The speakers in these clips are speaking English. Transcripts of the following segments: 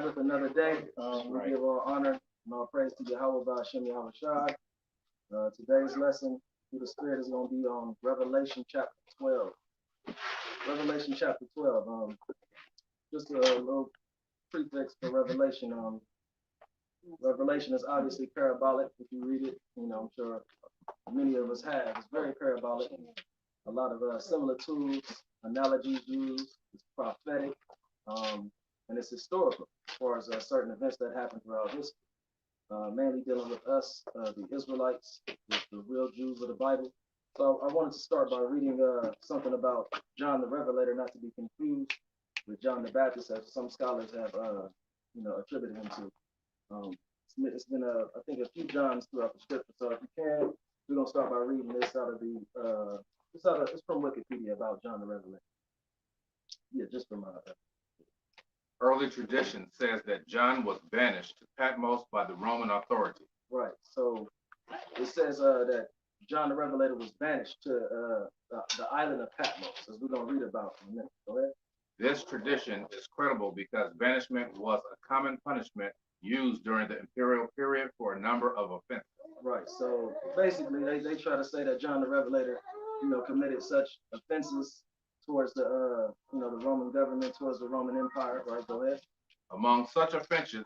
Sabbath another day. We give all honor and all praise to Yahweh Ba'ashem Hamashiach. Today's lesson through the Spirit is going to be on Revelation chapter 12. Revelation chapter 12. Just a little prefix for Revelation. Revelation is obviously parabolic. If you read it, I'm sure many of us have. It's very parabolic. A lot of similitudes, analogies used. It's prophetic, and it's historical as far as certain events that happened throughout history. Mainly dealing with us, the Israelites, the real Jews of the Bible. So I wanted to start by reading something about John the Revelator, not to be confused with John the Baptist, as some scholars have, attributed him to. It's been, I think, a few Johns throughout the scripture. So if you can, we're gonna start by reading this out of the, it's from Wikipedia about John the Revelator. Yeah, just from Early tradition says that John was banished to Patmos by the Roman authority. Right. So it says that John the Revelator was banished to the island of Patmos, as we're going to read about in a minute. Go ahead. This tradition is credible because banishment was a common punishment used during the imperial period for a number of offenses. Right. So basically, they try to say that John the Revelator, committed such offenses towards the Roman government, towards the Roman Empire. Right. Go ahead. Among such offenses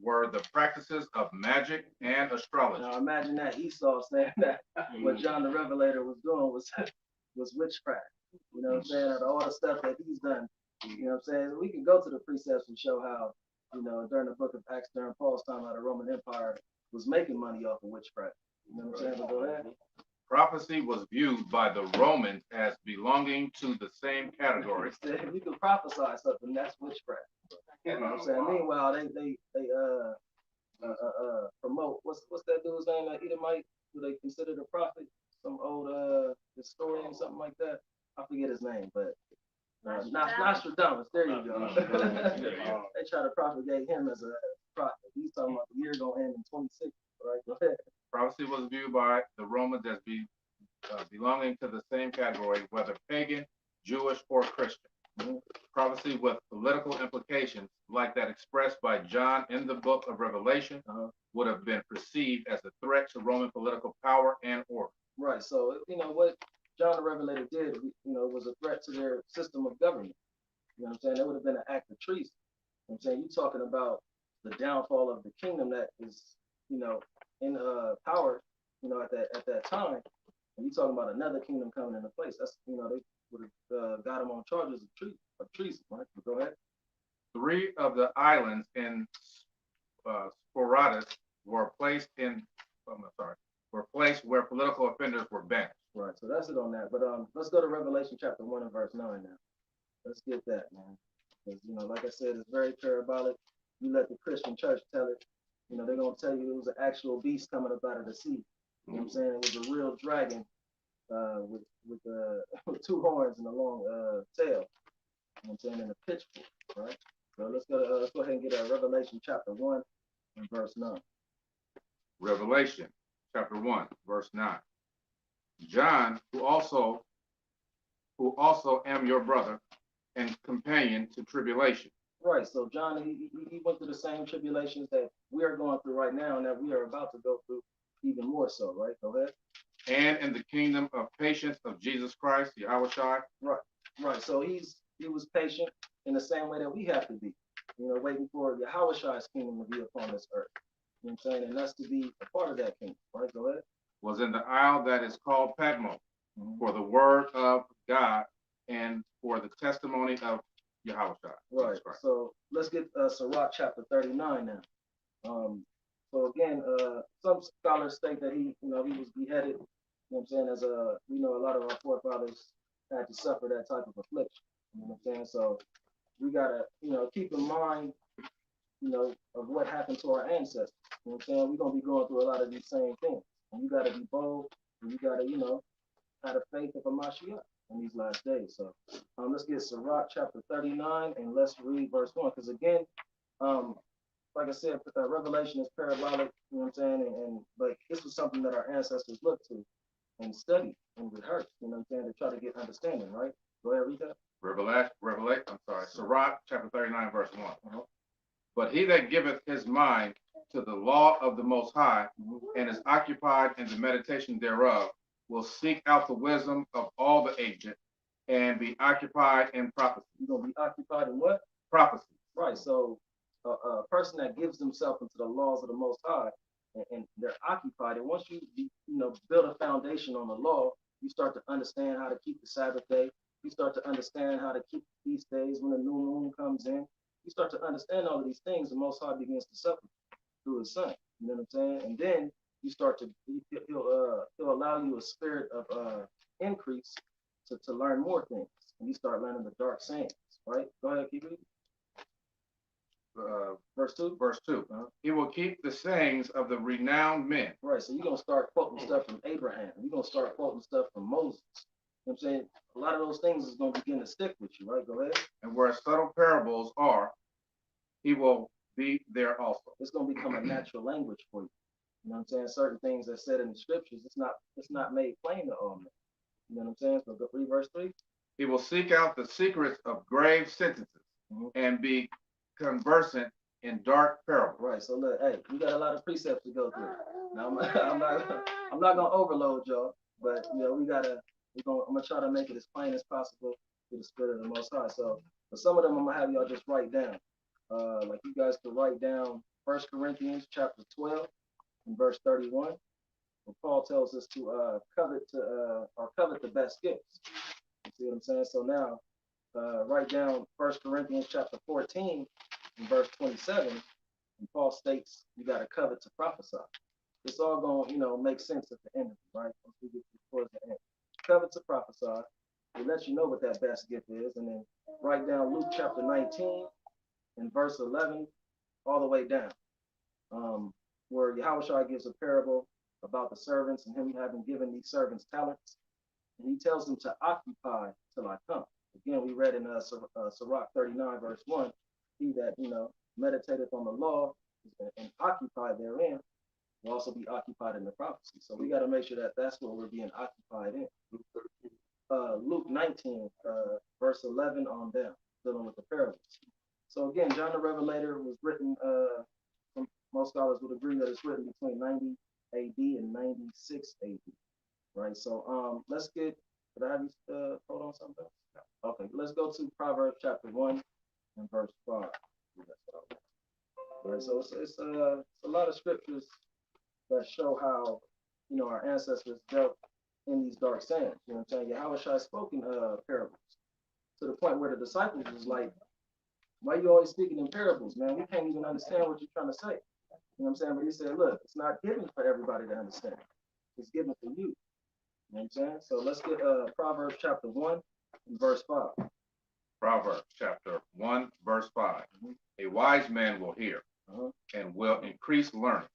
were the practices of magic and astrology. Now imagine that Esau saying that what John the Revelator was doing was witchcraft. You know what I'm saying? Out of all the stuff that he's done, you know what I'm saying? We can go to the precepts and show how, during the book of Acts, during Paul's time, how the Roman Empire was making money off of witchcraft. You know what I'm saying? But go ahead. Prophecy was viewed by the Romans as belonging to the same category. You can prophesy something, that's witchcraft. You know what I'm saying? Meanwhile, they promote, what's that dude's name, Edomite, who they consider the prophet, some old historian, something like that. I forget his name, but Nostradamus, there you go. They try to propagate him as a prophet. He's talking about the year gonna end in 26, right? Go ahead. Prophecy was viewed by the Romans as belonging to the same category, whether pagan, Jewish, or Christian. Mm-hmm. Prophecy with political implications, like that expressed by John in the book of Revelation, would have been perceived as a threat to Roman political power and order. Right. So, what John the Revelator did, was a threat to their system of government. You know what I'm saying? That would have been an act of treason. You know what I'm saying? You're talking about the downfall of the kingdom that is, in power, at that time. And you're talking about another kingdom coming into place. That's, they would have got him on charges of treason, right? But go ahead. 3 of the islands in Sporadus were placed where political offenders were banished. Right, so that's it on that. But let's go to Revelation chapter 1 and verse 9 now. Let's get that, man. Because, like I said, it's very parabolic. You let the Christian church tell it. They're going to tell you it was an actual beast coming up out of the sea. You know what I'm saying? It was a real dragon with 2 horns and a long tail. You know what I'm saying? And a pitchfork, right? So let's go ahead and get Revelation chapter 1 and verse 9. Revelation chapter 1, verse 9. John, who also am your brother and companion to tribulation. Right. So John, he went through the same tribulations that we are going through right now and that we are about to go through even more so, right? Go ahead. And in the kingdom of patience of Jesus Christ, the Hamashiach. Right. So he was patient in the same way that we have to be, waiting for the Hamashiach's kingdom to be upon this earth. You know what I'm saying? And us to be a part of that kingdom, right? Go ahead. Was in the isle that is called Patmos, for the word of God and for the testimony of Yahweh. Right. So let's get Sirach chapter 39 now. So again, some scholars state that he was beheaded. You know what I'm saying? As a lot of our forefathers had to suffer that type of affliction. You know what I'm saying? So we gotta keep in mind of what happened to our ancestors. You know what I'm saying? We're gonna be going through a lot of these same things. And you gotta be bold, and you gotta, have the faith of Hamashiach in these last days. So let's get Sirach chapter 39 and let's read verse 1. Because again, like I said, Revelation is parabolic, you know what I'm saying? But this was something that our ancestors looked to and studied and rehearsed, you know what I'm saying, to try to get understanding, right? Go ahead, read that. Sirach chapter 39, verse 1. But he that giveth his mind to the law of the Most High, and is occupied in the meditation thereof, will seek out the wisdom of all the aged, and be occupied in prophecy. You're going to be occupied in what? Prophecy. Right. So a person that gives themselves into the laws of the Most High, and they're occupied, and once you build a foundation on the law, you start to understand how to keep the Sabbath day. You start to understand how to keep the feast days when the new moon comes in. You start to understand all of these things. The Most High begins to suffer through His Son. You know what I'm saying? And then you start to he'll allow you a spirit of increase to learn more things, and you start learning the dark sayings. Right? Go ahead, keep reading. Verse 2. Verse 2. He will keep the sayings of the renowned men. Right. So you're gonna start quoting stuff from Abraham. You're gonna start quoting stuff from Moses. You know what I'm saying? A lot of those things is gonna begin to stick with you, right? Go ahead. And where subtle parables are, he will be there also. It's gonna become a natural language for you. You know what I'm saying? Certain things that's said in the scriptures, it's not made plain to all men. You know what I'm saying? So go read verse 3. He will seek out the secrets of grave sentences, and be conversant in dark parables. Right. So look, hey, we got a lot of precepts to go through. Now I'm not gonna overload y'all, but I'm gonna try to make it as plain as possible through the Spirit of the Most High. So for some of them, I'm gonna have y'all just write down. Like you guys could write down 1 Corinthians chapter 12 and verse 31. Where Paul tells us to covet the best gifts. You see what I'm saying? So now write down 1 Corinthians chapter 14 and verse 27. And Paul states you got to covet to prophesy. It's all going to make sense at the end of it, right? Once we get towards the end. Covet to prophesy. It lets you know what that best gift is. And then write down Luke chapter 19 and verse 11 all the way down. Where Yahushua gives a parable about the servants and him having given these servants talents. And he tells them to occupy till I come. Again, we read in Sirach 39 verse 1, he that meditateth on the law and occupied therein will also be occupied in the prophecy. So we got to make sure that that's what we're being occupied in. Luke 19 verse 11 on down, dealing with the parables. So again, John the Revelator was written, most scholars would agree that it's written between 90 AD and 96 AD, right? So let's get, could I have you hold on something? Okay, let's go to Proverbs chapter 1 and verse 5. Right, so it's a lot of scriptures that show how our ancestors dealt in these dark sands. You know what I'm saying? Yahushua spoke in parables to the point where the disciples was like, why you always speaking in parables, man? We can't even understand what you're trying to say. You know what I'm saying? But he said, look, it's not given for everybody to understand. It's given for you. You know what I'm saying? So let's get Proverbs chapter 1 and verse 5. Proverbs chapter 1, verse 5. A wise man will hear and will increase learning.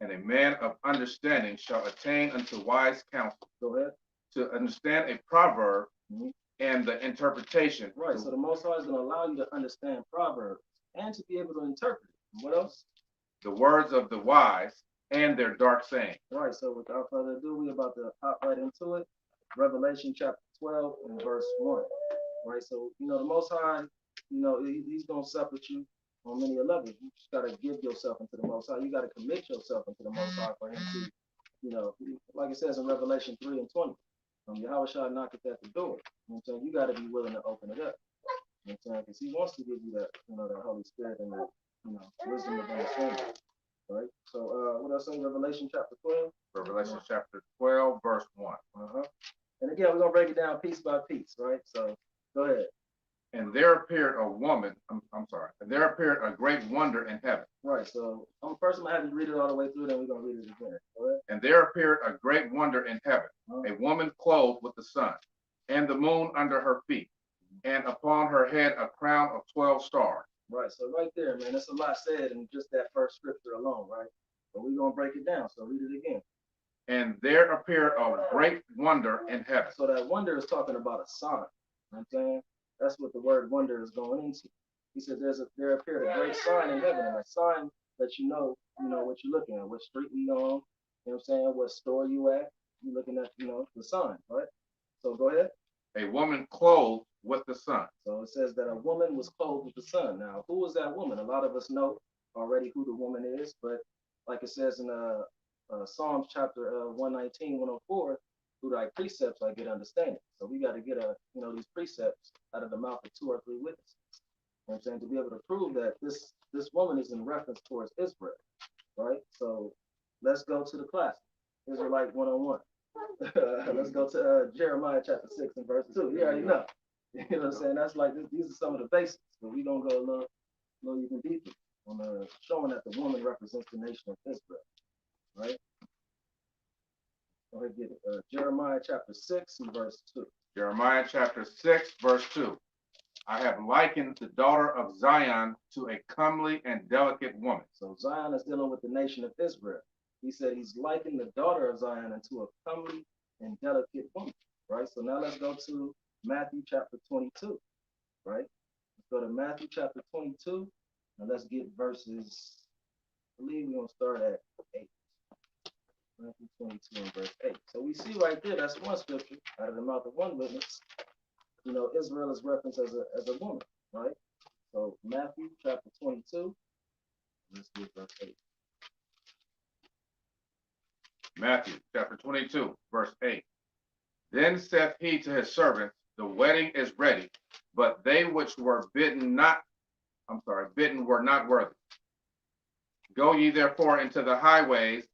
And a man of understanding shall attain unto wise counsel. Go ahead. To understand a proverb and the interpretation. Right. So the Most High is going to allow you to understand proverbs and to be able to interpret it. What else? The words of the wise and their dark saying. Right. So without further ado, we're about to hop right into it. Revelation chapter 12 and verse 1. Right. So, the Most High, he's going to sup with you on many levels. You just got to give yourself into the Most High. You got to commit yourself into the Most High for him to, like it says in Revelation 3 and 20. Yahushua knocketh at the door. You know what I'm saying? You got to be willing to open it up. You know what I'm saying? Because he wants to give you that, the Holy Spirit and that, wisdom of understanding. Right? So what else in Revelation chapter 12? Revelation chapter 12, verse 1. And again, we're going to break it down piece by piece, right? So go ahead. And there appeared a woman, and there appeared a great wonder in heaven. Right, so first I'm going to have you read it all the way through, then we're going to read it again. Go ahead. And there appeared a great wonder in heaven, a woman clothed with the sun, and the moon under her feet, and upon her head a crown of 12 stars. Right, so right there, man, that's a lot said in just that first scripture alone, right? But we're going to break it down, so read it again. And there appeared a great wonder in heaven. So that wonder is talking about a sign, you know what I'm saying? That's what the word wonder is going into. He said there appeared a great sign in heaven, and a sign that you know what you're looking at, what street we on, you know what I'm saying, what store you at, you looking at, the sign, right? So go ahead. a woman clothed with the sun. So it says that a woman was clothed with the sun. Now, who is that woman? A lot of us know already who the woman is, but like it says in Psalms chapter 119, 104, through thy precepts I get understanding. So we got to get these precepts out of the mouth of 2 or 3 witnesses. You know what I'm saying? To be able to prove that this woman is in reference towards Israel, right? So let's go to the classic, Israelite 101. Let's go to Jeremiah chapter 6 and verse 2. You already know. You know what I'm saying? That's like these are some of the basics, but we're gonna go a little even deeper on showing that the woman represents the nation of Israel, right? Go ahead and get it. Jeremiah chapter 6 and verse 2. Jeremiah chapter 6, verse 2. I have likened the daughter of Zion to a comely and delicate woman. So Zion is dealing with the nation of Israel. He said he's likened the daughter of Zion into a comely and delicate woman, right? So now let's go to Matthew chapter 22, right? Let's go to Matthew chapter 22, and let's get verses, I believe we're going to start at 8. Matthew 22 and verse 8. So we see right there, that's one scripture out of the mouth of one witness. Israel is referenced as a woman, right? So Matthew chapter 22, let's get verse 8. Matthew chapter 22, verse 8. Then saith he to his servants, the wedding is ready, but they which were bidden were not worthy. Go ye therefore into the highways,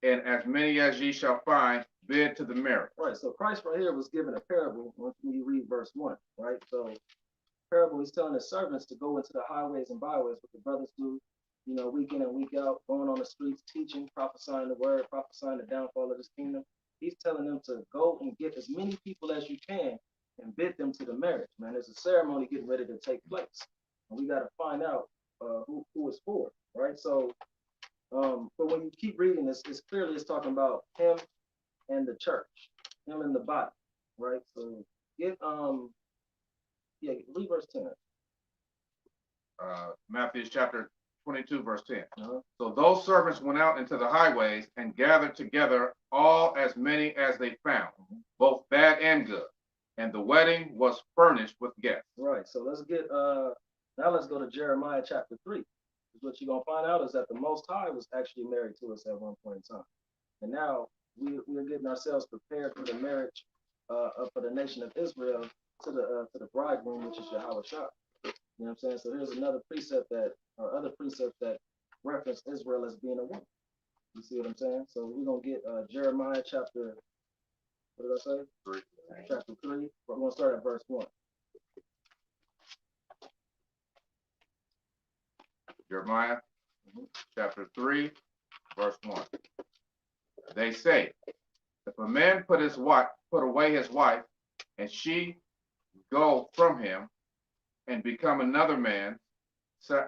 and as many as ye shall find, bid to the marriage. Right, so Christ right here was given a parable when you read verse 1, right? So parable, he's telling his servants to go into the highways and byways, what the brothers do, week in and week out, going on the streets, teaching, prophesying the word, prophesying the downfall of this kingdom. He's telling them to go and get as many people as you can and bid them to the marriage, man. There's a ceremony getting ready to take place, and we got to find out who is for, right? So, but when you keep reading this, it's clearly talking about him and the church, him and the body, right? So get read verse 10. Matthew chapter 22, verse 10. So those servants went out into the highways and gathered together all as many as they found, both bad and good. And the wedding was furnished with guests. Right. So let's get now let's go to Jeremiah chapter 3. What you're gonna find out is that the Most High was actually married to us at one point in time. And now we're getting ourselves prepared for the marriage for the nation of Israel to the bridegroom, which is Yahawashi. You know what I'm saying? So here's another precept other precepts that reference Israel as being a woman. You see what I'm saying? So we're gonna get Jeremiah chapter, what did I say? 3. Chapter 3. We're gonna start at verse 1. Jeremiah chapter 3, verse 1. They say, if a man put away his wife, and she go from him, and become another man,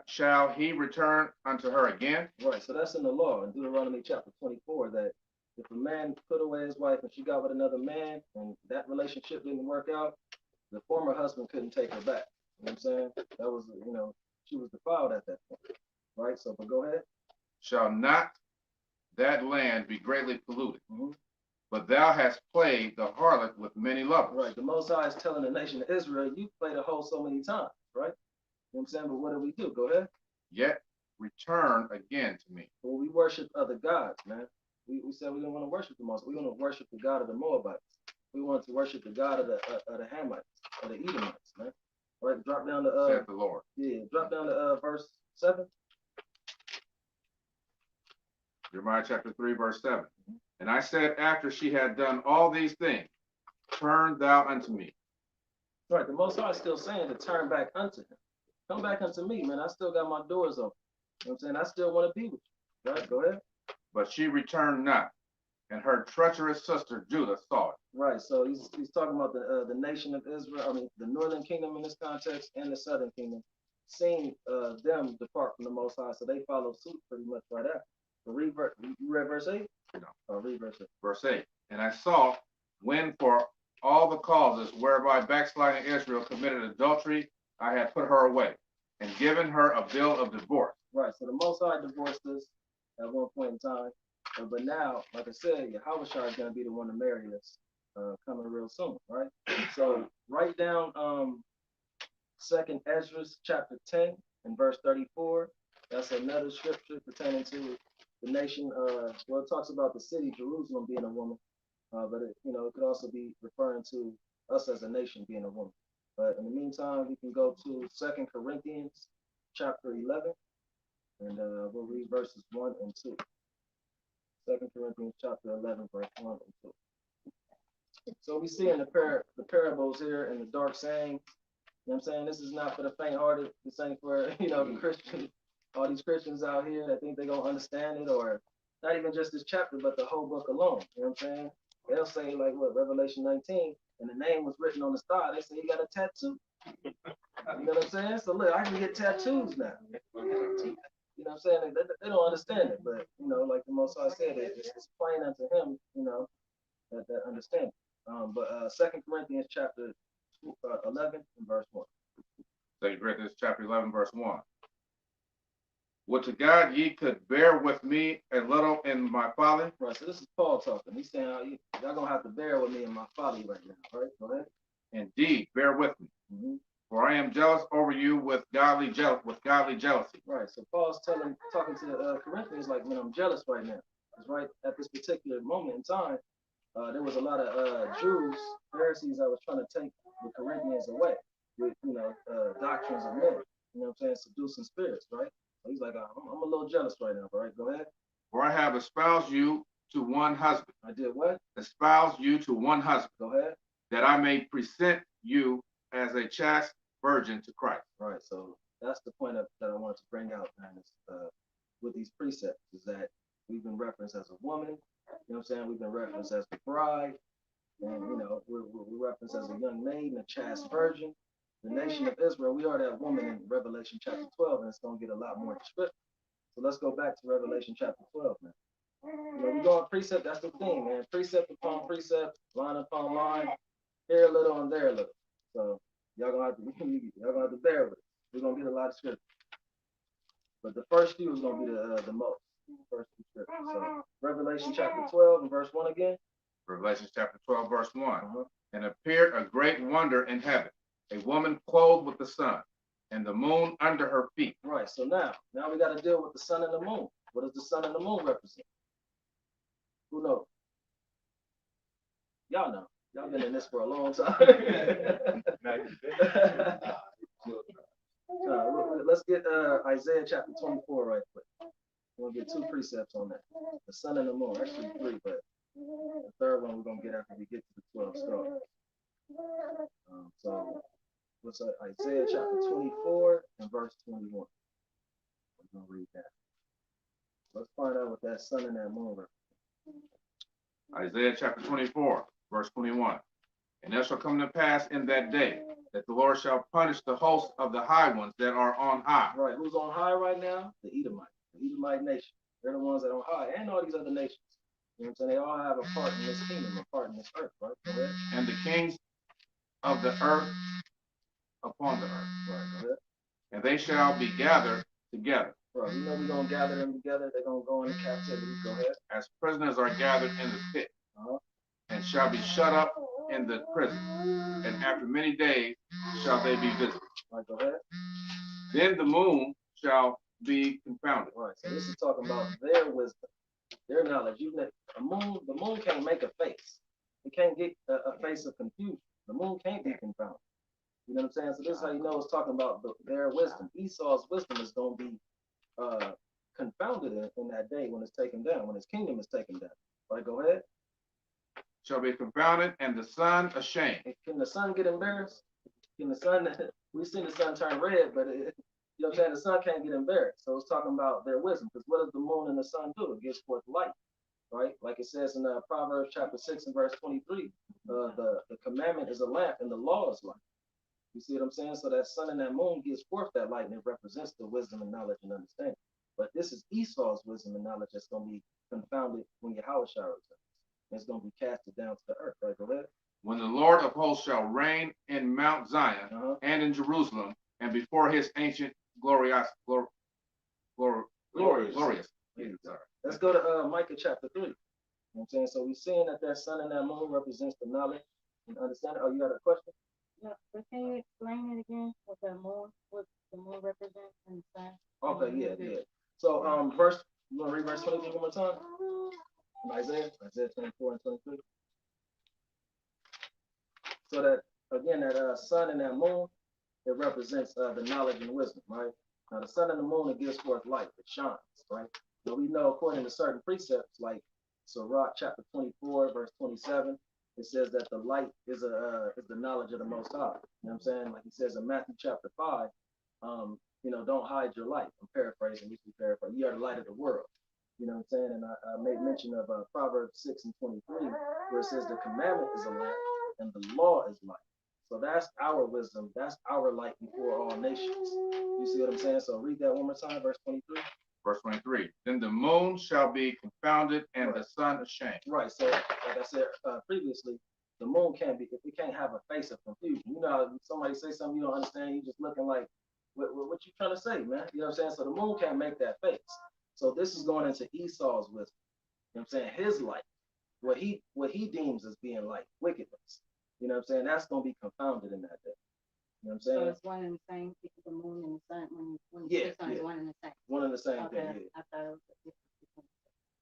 shall he return unto her again? Right, so that's in the law in Deuteronomy chapter 24, that if a man put away his wife and she got with another man and that relationship didn't work out, the former husband couldn't take her back. You know what I'm saying? That was, she was defiled at that point. Right, so but go ahead. Shall not that land be greatly polluted? But thou hast played the harlot with many lovers. Right, the Most High is telling the nation of Israel, you played a hoe so many times, right? You know what I'm saying? But what do we do? Go ahead. Yet return again to me. Well, we worship other gods, man. We said we didn't want to worship the Most. We want to worship the God of the Moabites. We want to worship the God of the Hamites, or the Edomites, man. All right, drop down to saith the Lord. Yeah, drop down to verse 7. Jeremiah chapter 3, verse 7. And I said, after she had done all these things, turn thou unto me. Right, the Most High is still saying to turn back unto him. Come back unto me, man. I still got my doors open. You know what I'm saying? I still want to be with you. Right, go ahead. But she returned not, and her treacherous sister Judah saw it. Right, so he's talking about the nation of Israel, the northern kingdom in this context, and the southern kingdom, seeing them depart from the Most High, so they follow suit pretty much right after. So you read verse 8? No. Oh, read verse 8. Verse 8. And I saw when for all the causes whereby backsliding Israel committed adultery, I had put her away, and given her a bill of divorce. Right, so the Most High divorced us at one point in time, but now, like I said, Yahawashi is going to be the one to marry us coming real soon, right? So write down 2nd Ezra chapter 10 and verse 34. That's another scripture pertaining to the nation. Well, it talks about the city Jerusalem being a woman, but it could also be referring to us as a nation being a woman. But in the meantime, we can go to 2nd Corinthians chapter 11, and we'll read verses 1 and 2. 2nd Corinthians chapter 11, verse 1 and 2. So we see in the parables here and the dark sayings, you know what I'm saying? This is not for the faint-hearted. This ain't for, the Christians, all these Christians out here that think they're going to understand it, or not even just this chapter, but the whole book alone. You know what I'm saying? They'll say, like, what, Revelation 19, and the name was written on the star. They say, you got a tattoo. You know what I'm saying? So, look, I can get tattoos now. You know what I'm saying? They don't understand it, but, like the Most High said, it's plain unto him, that understanding. But 2nd Corinthians chapter 11 and verse 1. 2 Corinthians chapter 11, verse 1. Would to God ye could bear with me a little in my folly. Right, so this is Paul talking. He's saying, y'all going to have to bear with me in my folly right now. Right, go ahead. Indeed, bear with me. Mm-hmm. For I am jealous over you with godly jealousy. Right, so Paul's talking to the Corinthians like, man, I'm jealous right now. Because right at this particular moment in time, there was a lot of Jews, Pharisees that was trying to take the Corinthians away with, doctrines of men. You know what I'm saying? Seducing spirits, right? So he's like, I'm a little jealous right now, right? Go ahead. For I have espoused you to one husband. I did what? Espoused you to one husband. Go ahead. That I may present you as a chaste virgin to Christ. Right, so that's the point that I wanted to bring out, man, with these precepts, is that we've been referenced as a woman. You know what I'm saying? We've been referenced as the bride, and we're referenced as a young maid and a chaste virgin. The nation of Israel, we are that woman in Revelation chapter 12, and it's going to get a lot more descriptive. So let's go back to Revelation chapter 12, man. We go on precept, that's the thing, man. Precept upon precept, line upon line, here a little and there a little. So y'all gonna have to bear with it. We're gonna get a lot of scripture, but the first few is gonna be the most. First few scriptures. So Revelation chapter 12 and verse 1 again. Revelation chapter 12, verse 1. And appeared a great wonder in heaven, a woman clothed with the sun, and the moon under her feet. Right. So now we got to deal with the sun and the moon. What does the sun and the moon represent? Who knows? Y'all know. Y'all been in this for a long time. Let's get Isaiah chapter 24 right quick. We're going to get 2 precepts on that. The sun and the moon. Actually 3, but the third one we're going to get after we get to the 12 stars. So what's Isaiah chapter 24 and verse 21. We're going to read that. Let's find out what that sun and that moon represent. Isaiah chapter 24, verse 21. And it shall come to pass in that day that the Lord shall punish the host of the high ones that are on high. Right. Who's on high right now? The Edomite nation. They're the ones that are on high, and all these other nations. You know what I'm saying? They all have a part in this kingdom, a part in this earth, right? Go ahead. And the kings of the earth upon the earth. Right. Go ahead. And they shall be gathered together. Right. We're going to gather them together. They're going to go into captivity. Go ahead. As prisoners are gathered in the pit, and shall be shut up in the prison. And after many days shall they be visited. Right, go ahead. Then the moon shall be confounded. Right, so this is talking about their wisdom, their knowledge. The moon can't make a face. It can't get a face of confusion. The moon can't be confounded. You know what I'm saying? So this is how you know it's talking about their wisdom. Esau's wisdom is going to be confounded in that day when it's taken down, when his kingdom is taken down. Right, go ahead. Shall be confounded, and the sun ashamed. Can the sun get embarrassed? Can the sun? We've seen the sun turn red, but you know what I'm saying? The sun can't get embarrassed. So it's talking about their wisdom, because what does the moon and the sun do? It gives forth light, right? Like it says in Proverbs Chapter 6 and verse 23, the commandment is a lamp and the law is light. You see what I'm saying? So that sun and that moon gives forth that light, and it represents the wisdom and knowledge and understanding. But this is Esau's wisdom and knowledge that's going to be confounded when Hamashiach returns. It's going to be casted down to the earth. Right, go ahead. When the Lord of hosts shall reign in Mount Zion and in Jerusalem, and before his ancient glorious. Let's go to Micah chapter 3. You know what I'm saying? So we're seeing that sun and that moon represents the knowledge and understanding. Oh, you had a question? Yeah, but can you explain it again? What the moon represents and the sun? Okay, yeah. So verse, you want to read verse 23 one more time? Isaiah 24 and 23. So that again, that sun and that moon, it represents the knowledge and wisdom, right? Now the sun and the moon, it gives forth light, it shines, right? Now we know according to certain precepts, like Sirach chapter 24, verse 27, it says that the light is the knowledge of the Most High. You know what I'm saying? Like he says in Matthew chapter 5, don't hide your light. I'm paraphrasing, you can paraphrase. You are the light of the world. You know what I'm saying? And I made mention of Proverbs 6 and 23, where it says the commandment is a lamp and the law is light. So that's our wisdom. That's our light before all nations. You see what I'm saying? So read that one more time, verse 23. Verse 23. Then the moon shall be confounded and the sun ashamed. Right. So like I said previously, the moon can't have a face of confusion. You know, how somebody say something you don't understand, you just looking like, what you trying to say, man? You know what I'm saying? So the moon can't make that face. So this is going into Esau's wisdom. You know what I'm saying? His light, what he deems as being light, wickedness. You know what I'm saying? That's going to be confounded in that day. You know what I'm saying? So it's one and the same, the moon and the sun. When yeah, the sun is one and the same. One and the same okay. thing. Yeah. I thought it was a different.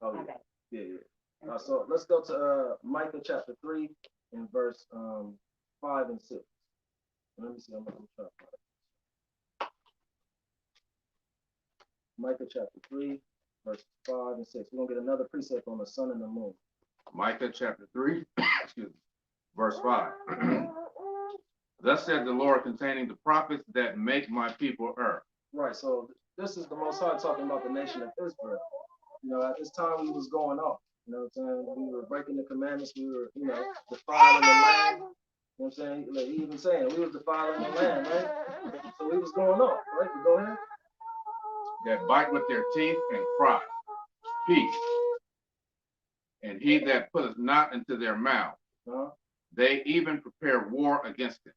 Oh okay. Yeah. So let's go to Micah chapter 3 and verse 5 and 6. Let me see. I'm going to try. Micah chapter 3, verse 5 and 6. We're going to get another precept on the sun and the moon. Micah chapter 3, excuse me, verse 5. Thus said the Lord, containing the prophets that make my people err. Right, so this is the Most High talking about the nation of Israel. You know, at this time we was going off. You know what I'm saying? We were breaking the commandments. We were, defiling the land. You know what I'm saying? Like, he even saying we was defiling the land, right? So we was going off, right? But go ahead. That bite with their teeth and cry, peace. And he that putteth not into their mouth, they even prepare war against it.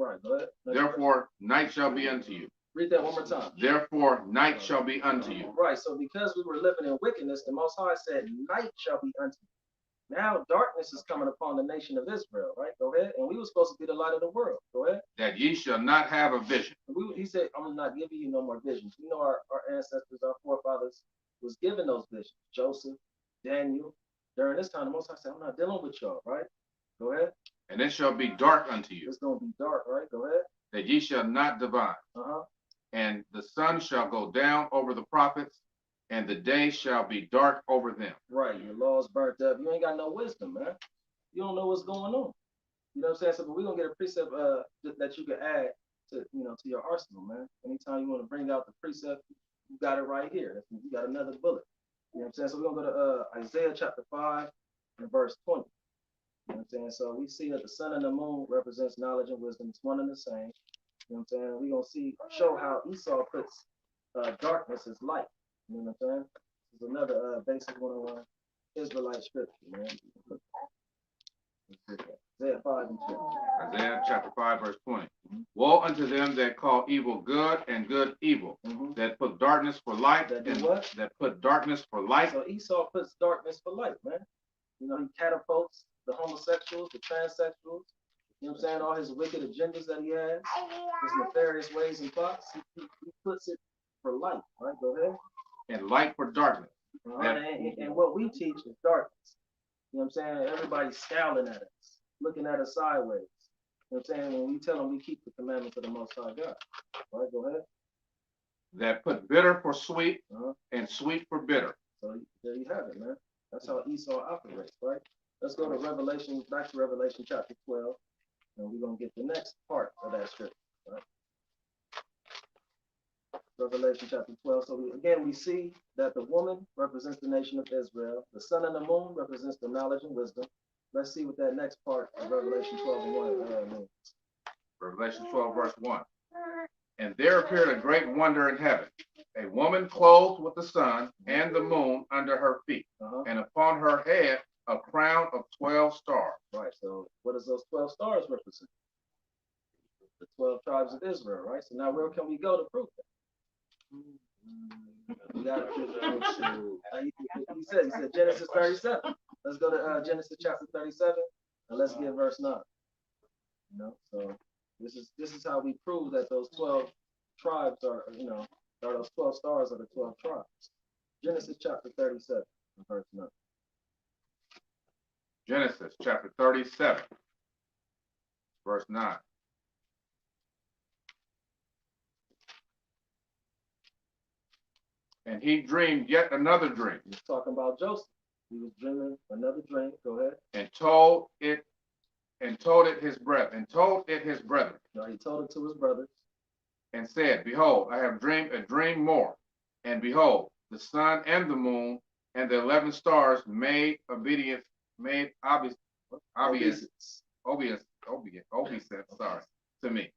Right, go ahead. Therefore, night shall be unto you. Read that one more time. Therefore, night shall be unto you. Right, so because we were living in wickedness, the Most High said, night shall be unto you. Now darkness is coming upon the nation of Israel, right? Go ahead. And we were supposed to be the light of the world. Go ahead. That ye shall not have a vision. He said, I'm not giving you no more visions. You know, our ancestors, our forefathers was given those visions. Joseph, Daniel. During this time, the Most High said, I'm not dealing with y'all, right? Go ahead. And it shall be dark unto you. It's going to be dark, right? Go ahead. That ye shall not divine. And the sun shall go down over the prophets, and the day shall be dark over them. Right, your law's burnt up. You ain't got no wisdom, man. You don't know what's going on. You know what I'm saying? So, but we're gonna get a precept that you can add to to your arsenal, man. Anytime you want to bring out the precept, you got it right here. You got another bullet. You know what I'm saying? So we're gonna go to Isaiah chapter 5 and verse 20. You know what I'm saying? So we see that the sun and the moon represents knowledge and wisdom. It's one and the same. You know what I'm saying? We're gonna show how Esau puts darkness as light. You know what I'm saying? This is another basic 101 Israelite scripture, man. Isaiah 5 and 20. Isaiah chapter 5, verse 20. Woe unto them that call evil good and good evil, that put darkness for light, that put darkness for light. So Esau puts darkness for light, man. You know, he catapults the homosexuals, the transsexuals. You know what I'm saying? All his wicked agendas that he has, his nefarious ways and thoughts, he puts it for light, right? Go ahead. And light for darkness. And what we teach is darkness. You know what I'm saying? Everybody's scowling at us, looking at us sideways. You know what I'm saying? When we tell them we keep the commandments of the Most High God. All right, go ahead. That put bitter for sweet and sweet for bitter. So there you have it, man. That's how Esau operates, right? Let's go to back to Revelation chapter 12. And we're going to get the next part of that scripture, right? Revelation chapter 12. So we see that the woman represents the nation of Israel. The sun and the moon represents the knowledge and wisdom. Let's see what that next part of Revelation 12 and 1 means. Revelation 12, verse 1. And there appeared a great wonder in heaven, a woman clothed with the sun and the moon under her feet, and upon her head a crown of 12 stars. Right, so what does those 12 stars represent? The 12 tribes of Israel, right? So now where can we go to prove that? We got he said Genesis 37. Let's go to Genesis chapter 37, and let's get verse 9. So this is how we prove that those 12 tribes are, or those 12 stars are the 12 tribes. Genesis chapter 37, verse 9. Genesis chapter 37, verse 9. And he dreamed yet another dream. He's talking about Joseph. He was dreaming another dream. Go ahead. And told it his brethren. No, he told it to his brothers. And said, Behold, I have dreamed a dream more. And behold, the sun and the moon and the 11 stars made obeisance to me.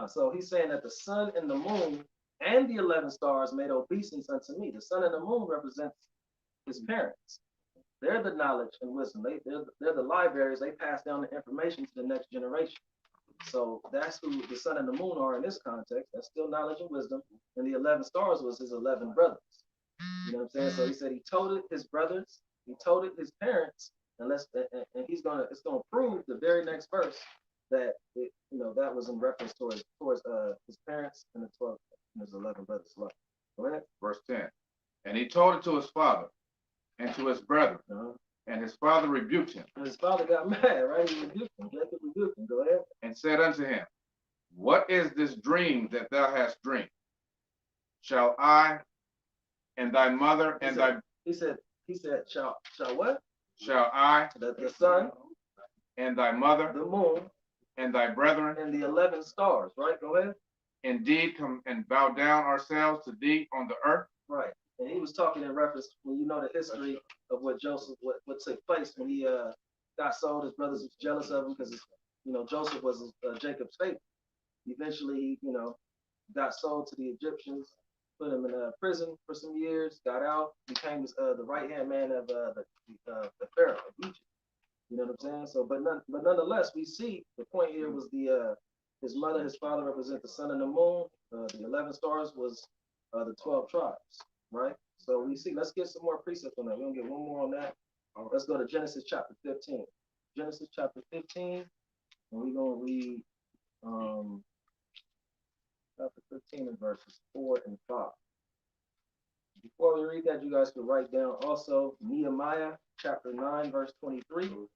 So he's saying that the sun and the moon and the 11 stars made obeisance unto me. The sun and the moon represents his parents. They're the knowledge and wisdom. They're the libraries. They pass down the information to the next generation. So that's who the sun and the moon are in this context. That's still knowledge and wisdom. And the 11 stars was his 11 brothers. You know what I'm saying? So he said he told it his brothers, he told it his parents, and it's gonna prove the very next verse that that was in reference towards his parents and the 12 and his 11 brothers. Go ahead. Verse 10. And he told it to his father and to his brethren. And his father rebuked him. And his father got mad, right? He rebuked him. Jacob rebuked him. Go ahead. And said unto him, What is this dream that thou hast dreamed? Shall I and thy mother He said, shall what? Shall I, the sun, and thy mother, the moon, and thy brethren, and the 11 stars, right? Go ahead. Indeed come and bow down ourselves to thee on the earth? Right. And he was talking in reference, when you know the history of what Joseph, what took place when he got sold. His brothers was jealous of him because Joseph was Jacob's favorite. Eventually, got sold to the Egyptians, put him in prison for some years, got out, became the right-hand man of the Pharaoh of Egypt. You know what I'm saying? So, but nonetheless, we see the point here was his mother, his father represent the sun and the moon. The 11 stars was the 12 tribes, right? So we see. Let's get some more precepts on that. We're gonna get one more on that. Let's go to Genesis chapter 15. Genesis chapter 15, and we're gonna read chapter 15 and verses 4 and 5. Before we read that, you guys could write down also Nehemiah chapter 9, verse 23.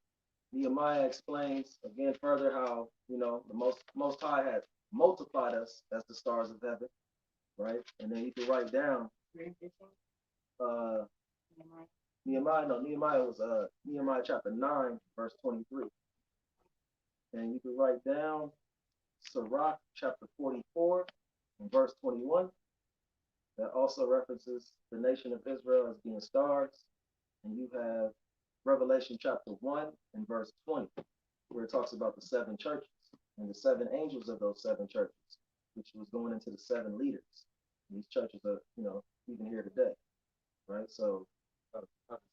Nehemiah explains again further how, the most high had multiplied us as the stars of heaven, right? And then you can write down Nehemiah was Nehemiah chapter 9, verse 23. And you can write down Sirach chapter 44 and verse 21. That also references the nation of Israel as being stars. And you have Revelation chapter 1 and verse 20, where it talks about the 7 churches and the 7 angels of those 7 churches, which was going into the 7 leaders. And these churches are, even here today, right? So,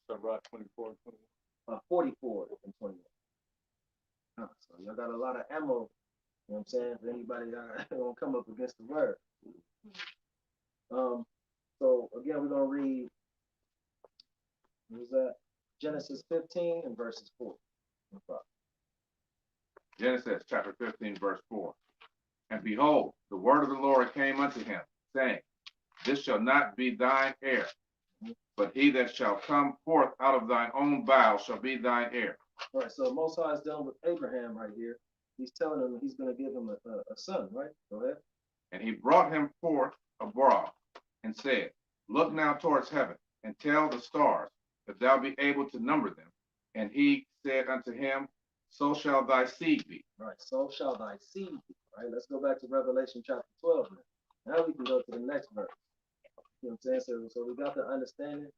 Rock 24 and 21. 44 and 21. So y'all got a lot of ammo, you know what I'm saying, for anybody that gonna come up against the word. So again, we're gonna read, what was that? Genesis 15 and verses 4 and 5. Genesis chapter 15, verse 4. And behold, the word of the Lord came unto him, saying, This shall not be thine heir, but he that shall come forth out of thine own bowels shall be thine heir. All right, so Most High is dealing with Abraham right here. He's telling him he's going to give him a son, right? Go ahead. And he brought him forth abroad and said, Look now towards heaven and tell the stars, that thou be able to number them. And he said unto him, So shall thy seed be. Right, so shall thy seed be. Right, let's go back to Revelation chapter 12 now. Now we can go to the next verse. You know what I'm saying? So we got the understanding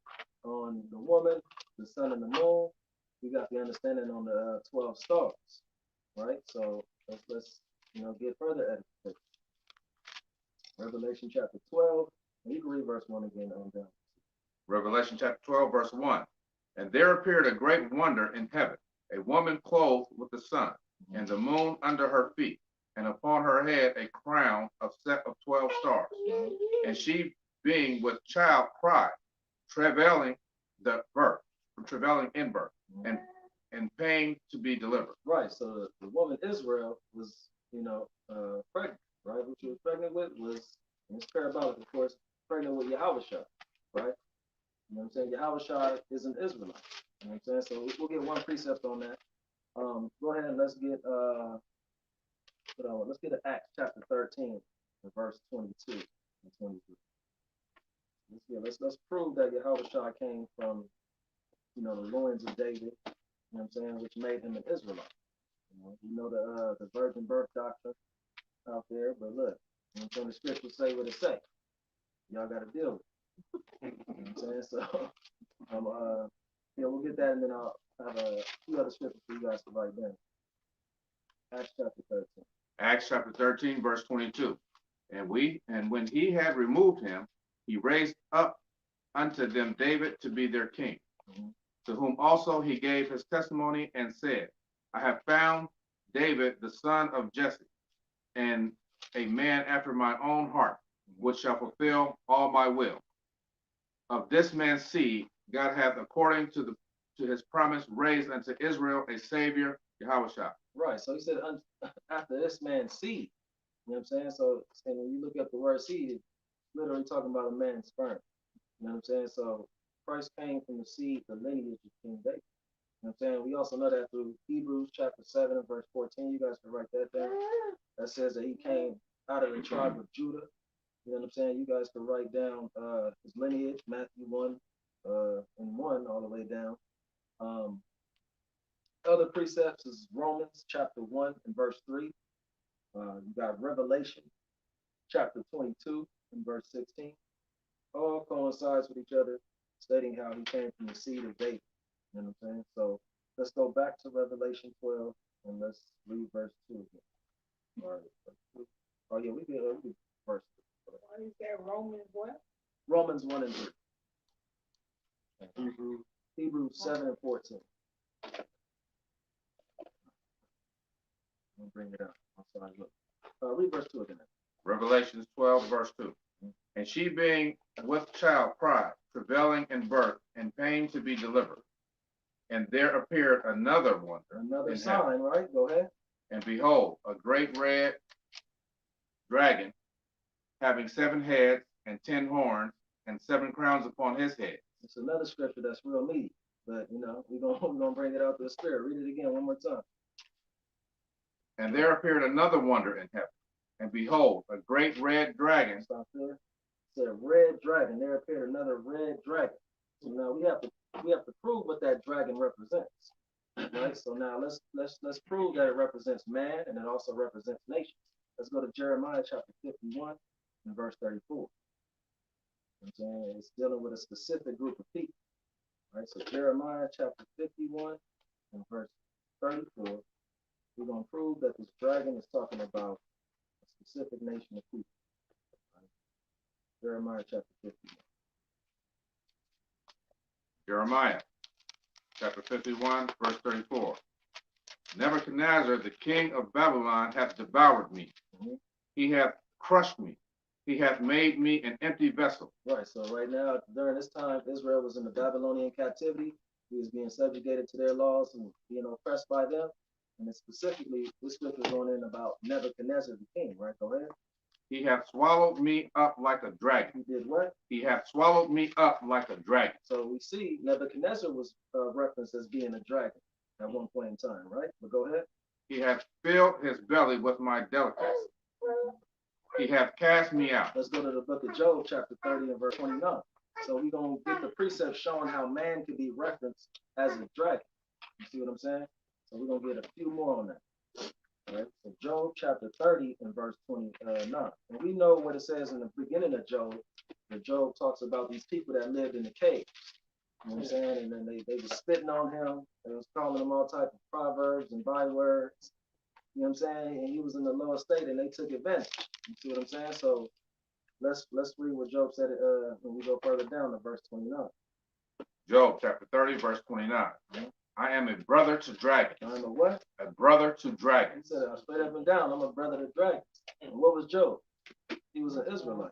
on the woman, the sun and the moon. We got the understanding on the 12 stars, right? So let's get further edification. Revelation chapter 12, and you can read verse 1 again on down. Revelation chapter 12, verse 1. And there appeared a great wonder in heaven, a woman clothed with the sun, and the moon under her feet, and upon her head a crown of 12 stars. And she, being with child, cried, travailing in birth. and pain to be delivered. Right. So the woman Israel was, pregnant, right? What she was pregnant with was, and it's parabolic, of course, pregnant with Yahushua, right? You know what I'm saying? Yahushua is an Israelite. You know what I'm saying? So we'll get one precept on that. Go ahead and let's get to Acts chapter 13, verse 22 and 23. Let's prove that Yahushua came from, the loins of David, you know what I'm saying, which made him an Israelite. You know the virgin birth doctrine out there, but look, you know what I'm saying, the scriptures say what it say. Y'all got to deal with it. You know what I'm saying? So, we'll get that, and then I'll have a few other scriptures for you guys to write down. Acts chapter 13. Acts chapter 13, verse 22. And when he had removed him, he raised up unto them David to be their king, to whom also he gave his testimony and said, I have found David the son of Jesse, and a man after my own heart, which shall fulfill all my will. Of this man's seed, God hath, according to his promise, raised unto Israel a Savior, Yahushua. Right. So he said, after this man's seed. You know what I'm saying? So when you look up the word seed, it's literally talking about a man's sperm. You know what I'm saying? So Christ came from the seed, the lineage of King David. You know what I'm saying? We also know that through Hebrews chapter 7 and verse 14. You guys can write that down. That says that he came out of the tribe of Judah. You know what I'm saying? You guys can write down his lineage, Matthew 1 and 1 all the way down. Other precepts is Romans chapter 1 and verse 3. You got Revelation chapter 22 and verse 16. All coincides with each other, stating how he came from the seed of David. You know what I'm saying? So let's go back to Revelation 12 and let's read verse 2 again. All right. Oh yeah, we did verse 2. Why is that Romans what? Romans 1 and 3. And Hebrews 7 and 14. I'll bring it up. I'm sorry, look. Read verse 2 again. Revelations 12, verse 2. And she being with child cried, travailing in birth, and pain to be delivered. And there appeared another wonder. Another sign, right? Go ahead. And behold, a great red dragon, having 7 heads and 10 horns, and 7 crowns upon his head. It's another scripture that's real meaty, but we're gonna bring it out to the spirit. Read it again one more time. And there appeared another wonder in heaven, and behold, a great red dragon. Stop there. It said red dragon. There appeared another red dragon. So now we have to prove what that dragon represents, right? So now let's prove that it represents man and it also represents nations. Let's go to Jeremiah chapter 51 and verse 34. I'm saying it's dealing with a specific group of people, right? So Jeremiah chapter 51 and verse 34. We're going to prove that this dragon is talking about a specific nation of people. Right? Jeremiah chapter 51. Jeremiah chapter 51, verse 34. Nebuchadnezzar, the king of Babylon, hath devoured me. He hath crushed me. He hath made me an empty vessel. Right. So right now, during this time, Israel was in the Babylonian captivity. He was being subjugated to their laws and being oppressed by them. And then specifically, this scripture is going in about Nebuchadnezzar the king, right? Go ahead. He hath swallowed me up like a dragon. He did what? He hath swallowed me up like a dragon. So we see Nebuchadnezzar was referenced as being a dragon at one point in time, right? But go ahead. He hath filled his belly with my delicacy. He hath cast me out. Let's go to the book of Job, chapter 30 and verse 29. So we're going to get the precept showing how man could be referenced as a dragon. You see what I'm saying? So we're going to get a few more on that. All right. So Job chapter 30 and verse 29. And we know what it says in the beginning of Job. That Job talks about these people that lived in the caves. You know what I'm saying? And then they were spitting on him. They was calling him all types of proverbs and bywords. You know what I'm saying? And he was in the lower state and they took advantage. You see what I'm saying? So let's read what Job said when we go further down to verse 29. Job chapter 30, verse 29. I am a brother to dragons. I am a what? A brother to He dragons. said, straight up and down, I'm a brother to dragons. And what was Job? He was an Israelite.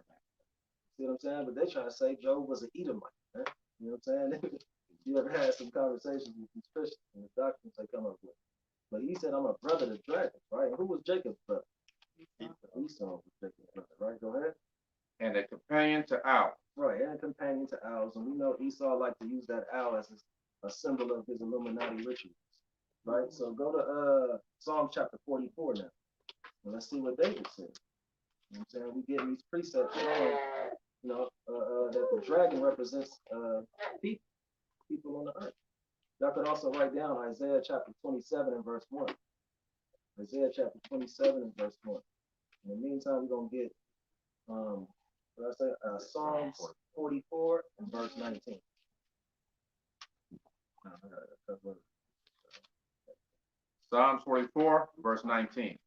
See what I'm saying? But they try to say Job was an Edomite. Right? You know what I'm saying? You ever had some conversations with these Christians and the doctrines they come up with? But he said, I'm a brother to dragons, right? And who was Jacob's brother? Esau was Jacob's brother, right? Go ahead. And a companion to owls. Right, and a companion to owls. And we know Esau liked to use that owl as a symbol of his Illuminati rituals, right? So go to Psalm chapter 44 now. And let's see what David said. You know what I'm saying? We getting these precepts showing, that the dragon represents people on the earth. Y'all could also write down Isaiah chapter 27 and verse 1. Isaiah chapter 27 and verse 1. In the meantime, we're going to get Psalms 44 and verse 19. Psalms 44, verse 19.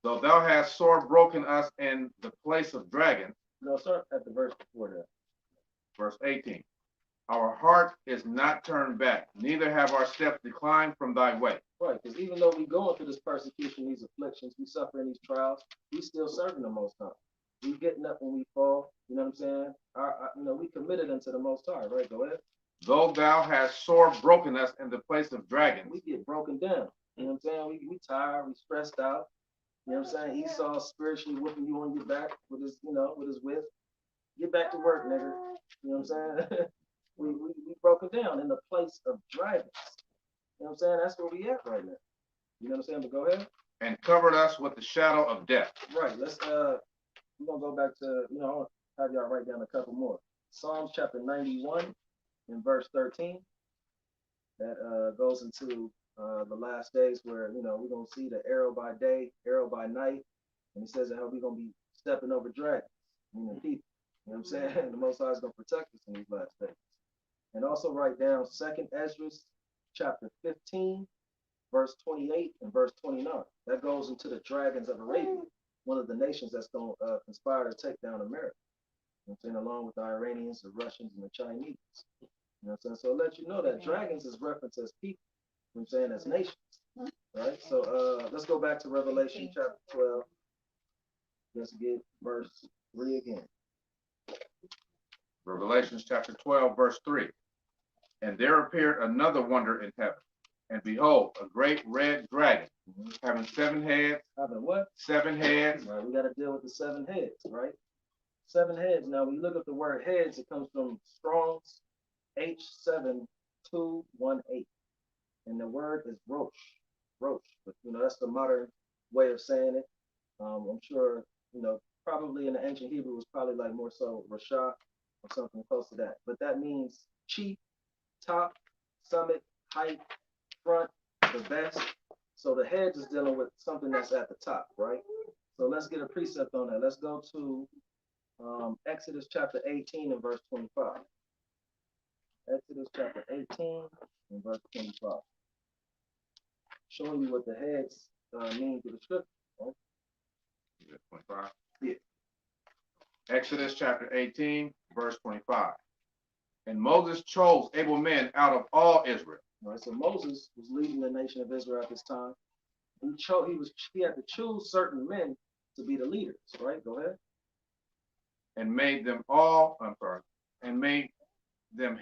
Though thou hast sore broken us in the place of dragons. No, start at the verse before that. Verse 18. Our heart is not turned back, neither have our steps declined from thy way. Right, because even though we going through this persecution, these afflictions, we suffering these trials, we still serving the Most High. We getting up when we fall. You know what I'm saying? We committed unto the Most High. Right, go ahead. Though thou hast sore broken us in the place of dragons. We get broken down. You know what I'm saying? We tired, we stressed out. You know what I'm saying? Esau spiritually whipping you on your back with his whip. Get back to work, nigga. You know what I'm saying? we broken down in the place of dragons. You know what I'm saying? That's where we at right now. You know what I'm saying? But go ahead. And covered us with the shadow of death. Right. Let's we're gonna go back to I'll have y'all write down a couple more. Psalms chapter 91 and verse 13. That goes into the last days where we're gonna see the arrow by day, arrow by night, and it says that how we're gonna be stepping over dragons, meaning people. You know what I'm saying? The Most High is gonna protect us in these last days. And also write down 2nd Ezra chapter 15, verse 28 and verse 29. That goes into the dragons of Arabia, one of the nations that's gonna conspire to take down America. You know what I'm saying? Along with the Iranians, the Russians, and the Chinese. You know what I'm saying? So let you know that dragons is referenced as people. You know what I'm saying? As nations. Right? So let's go back to Revelation chapter 12. Let's get verse 3 again. Revelation chapter 12, verse 3. And there appeared another wonder in heaven. And behold, a great red dragon, having 7 heads. Having what? 7 heads. Right, we got to deal with the 7 heads, right? 7 heads. Now, when you look at the word heads, it comes from Strong's H7218. And the word is rosh. Rosh. But, that's the modern way of saying it. I'm sure, probably in the ancient Hebrew was probably like more so Rasha or something close to that. But that means chief, top, summit, height, front, the best. So the heads is dealing with something that's at the top, right? So let's get a precept on that. Let's go to Exodus chapter 18 and verse 25. Exodus chapter 18 and verse 25. Showing you what the heads mean to the scripture. Right? 25. Yeah. Exodus chapter 18, verse 25. And Moses chose able men out of all Israel. All right, so Moses was leading the nation of Israel at this time. He had to choose certain men to be the leaders, right? Go ahead. And made them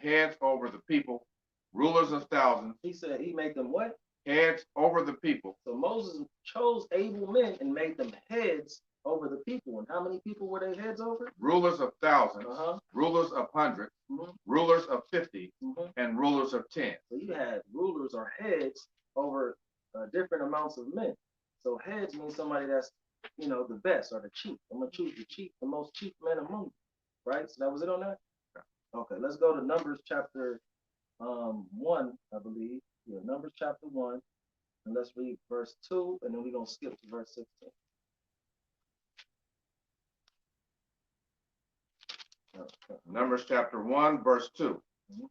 heads over the people, rulers of thousands. He said he made them what? Heads over the people. So Moses chose able men and made them heads over the people. And how many people were they heads over? Rulers of thousands, rulers of hundreds, mm-hmm. rulers of 50, mm-hmm. and rulers of 10. So you had rulers or heads over different amounts of men. So heads means somebody that's, the best or the chief. I'm going to choose the most chief men among you. Right? So that was it on that? Okay, let's go to Numbers chapter 1, I believe. Yeah, Numbers chapter 1. And let's read verse 2, and then we're going to skip to verse 16. Numbers chapter 1, verse 2. Mm-hmm.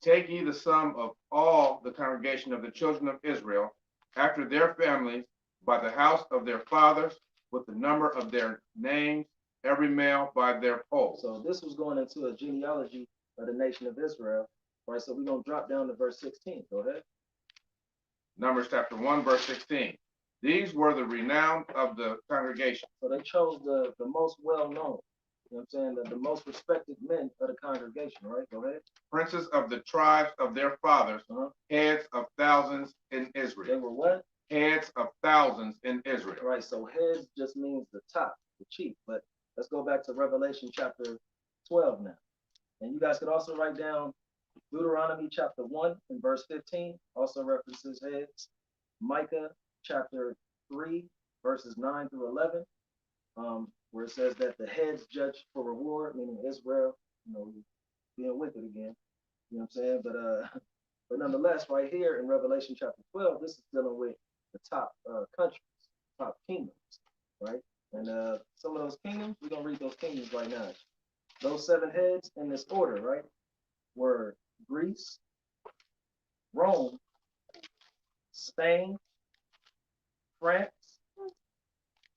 Take ye the sum of all the congregation of the children of Israel, after their families, by the house of their fathers, with the number of their names, every male by their poll. So this was going into a genealogy of the nation of Israel. Right, so we're going to drop down to verse 16. Go ahead. Numbers chapter 1, verse 16. These were the renown of the congregation. So they chose the most well-known, you know what I'm saying, the most respected men of the congregation. congregation, right? Go ahead. Princes of the tribes of their fathers, Uh-huh. heads of thousands in They Israel. were what? Heads of thousands in Israel. Right, so heads just means the top, the chief. But let's go back to Revelation chapter 12 now. And you guys could also write down Deuteronomy chapter 1 and verse 15, also references heads. Micah chapter 3, verses 9 through 11, where it says that the heads judge for reward, meaning Israel, being wicked again. You know what I'm saying? But nonetheless, right here in Revelation chapter 12, this is dealing with the top countries, top kingdoms, right? And some of those kingdoms, we're going to read those kingdoms right now. Those 7 heads in this order, right, were Greece, Rome, Spain, France,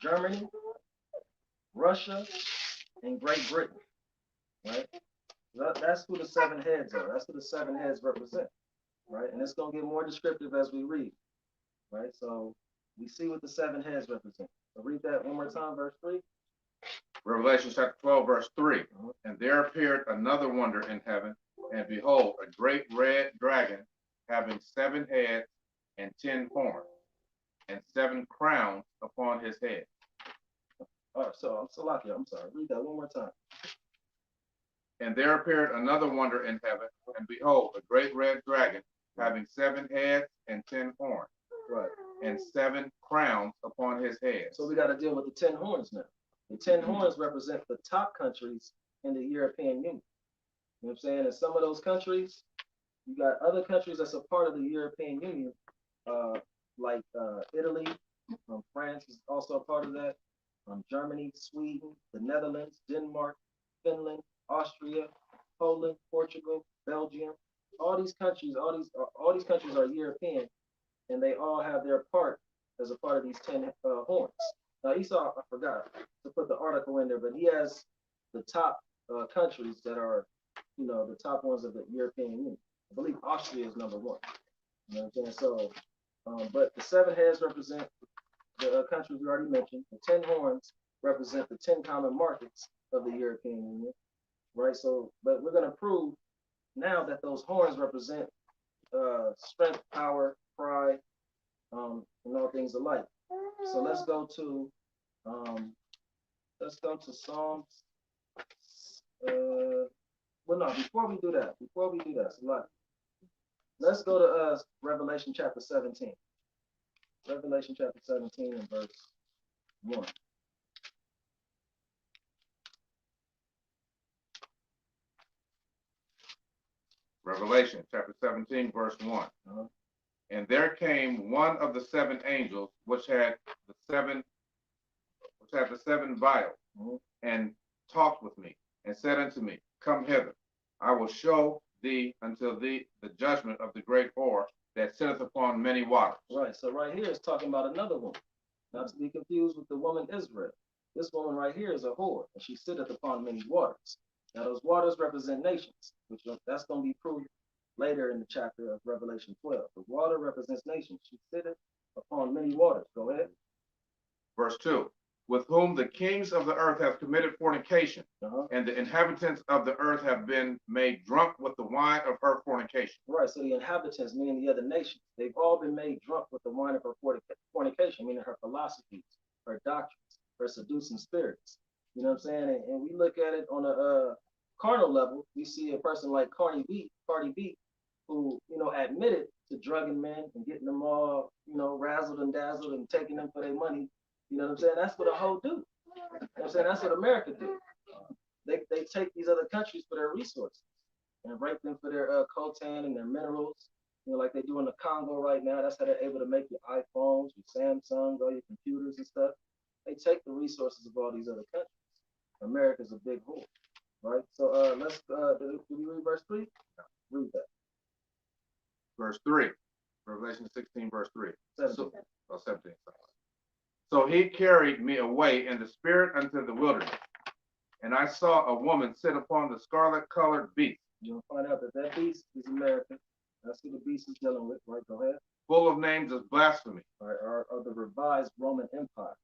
Germany, Russia, and Great Britain, right? That's who the 7 heads are. That's who the 7 heads represent, right? And it's going to get more descriptive as we read, right? So we see what the 7 heads represent. So read that one more time, verse 3. Revelation chapter 12, verse 3. And there appeared another wonder in heaven, and behold, a great red dragon, having 7 heads and 10 horns, and 7 crowns upon his head. All right, so I'm sorry. Read that one more time. And there appeared another wonder in heaven, and behold, a great red dragon, having 7 heads and 10 horns, Right, and 7 crowns upon his head. so we got to deal with the 10 horns now. The 10 horns represent the top countries in the European Union. You know what I'm saying? In some of those countries, you got other countries that's a part of the European Union, like Italy, France is also a part of that, Germany, Sweden, the Netherlands, Denmark, Finland, Austria, Poland, Portugal, Belgium. All these countries are European, and they all have their part as a part of these 10 horns. Now Esau, I forgot to put the article in there, but he has the top countries that are, the top ones of the European Union. I believe Austria is number 1. You know what I'm saying? So, but the 7 heads represent the countries we already mentioned. The 10 horns represent the 10 common markets of the European Union, right? So, but we're going to prove now that those horns represent strength, power, pride, and all things alike. So let's go to Psalms. Well, no, before we do that, let's go to Revelation chapter 17. Revelation chapter 17 and verse 1. Revelation chapter 17, verse 1. Uh-huh. And there came one of the 7 angels, which had the seven vials, and talked with me, and said unto me, Come hither, I will show thee until the judgment of the great whore that sitteth upon many waters. Right. So right here is talking about another woman, not to be confused with the woman Israel. This woman right here is a whore, and she sitteth upon many waters. Now those waters represent nations, which that's going to be proved later in the chapter of Revelation 12. The water represents nations. She sitteth upon many waters. Go ahead. Verse 2. With whom the kings of the earth have committed fornication, and the inhabitants of the earth have been made drunk with the wine of her fornication. Right, so the inhabitants, meaning the other nations, they've all been made drunk with the wine of her fornication, meaning her philosophies, her doctrines, her seducing spirits. You know what I'm saying? And we look at it on a carnal level. We see a person like Cardi B, who, admitted to drugging men and getting them all, razzled and dazzled and taking them for their money. You know what I'm saying? That's what a hoe do. You know what I'm saying? That's what America do. They take these other countries for their resources and rape them for their coltan and their minerals, like they do in the Congo right now. That's how they're able to make your iPhones, your Samsungs, all your computers and stuff. They take the resources of all these other countries. America's a big whore, right? So let's, do we read verse 3? Read that. Verse 3, Revelation 16, verse 3. 17. 17. So he carried me away in the spirit unto the wilderness, and I saw a woman sit upon the scarlet-colored beast. You'll find out that beast is American. That's who the beast is dealing with, right? Go ahead. Full of names of blasphemy. Right, or the revised Roman Empire.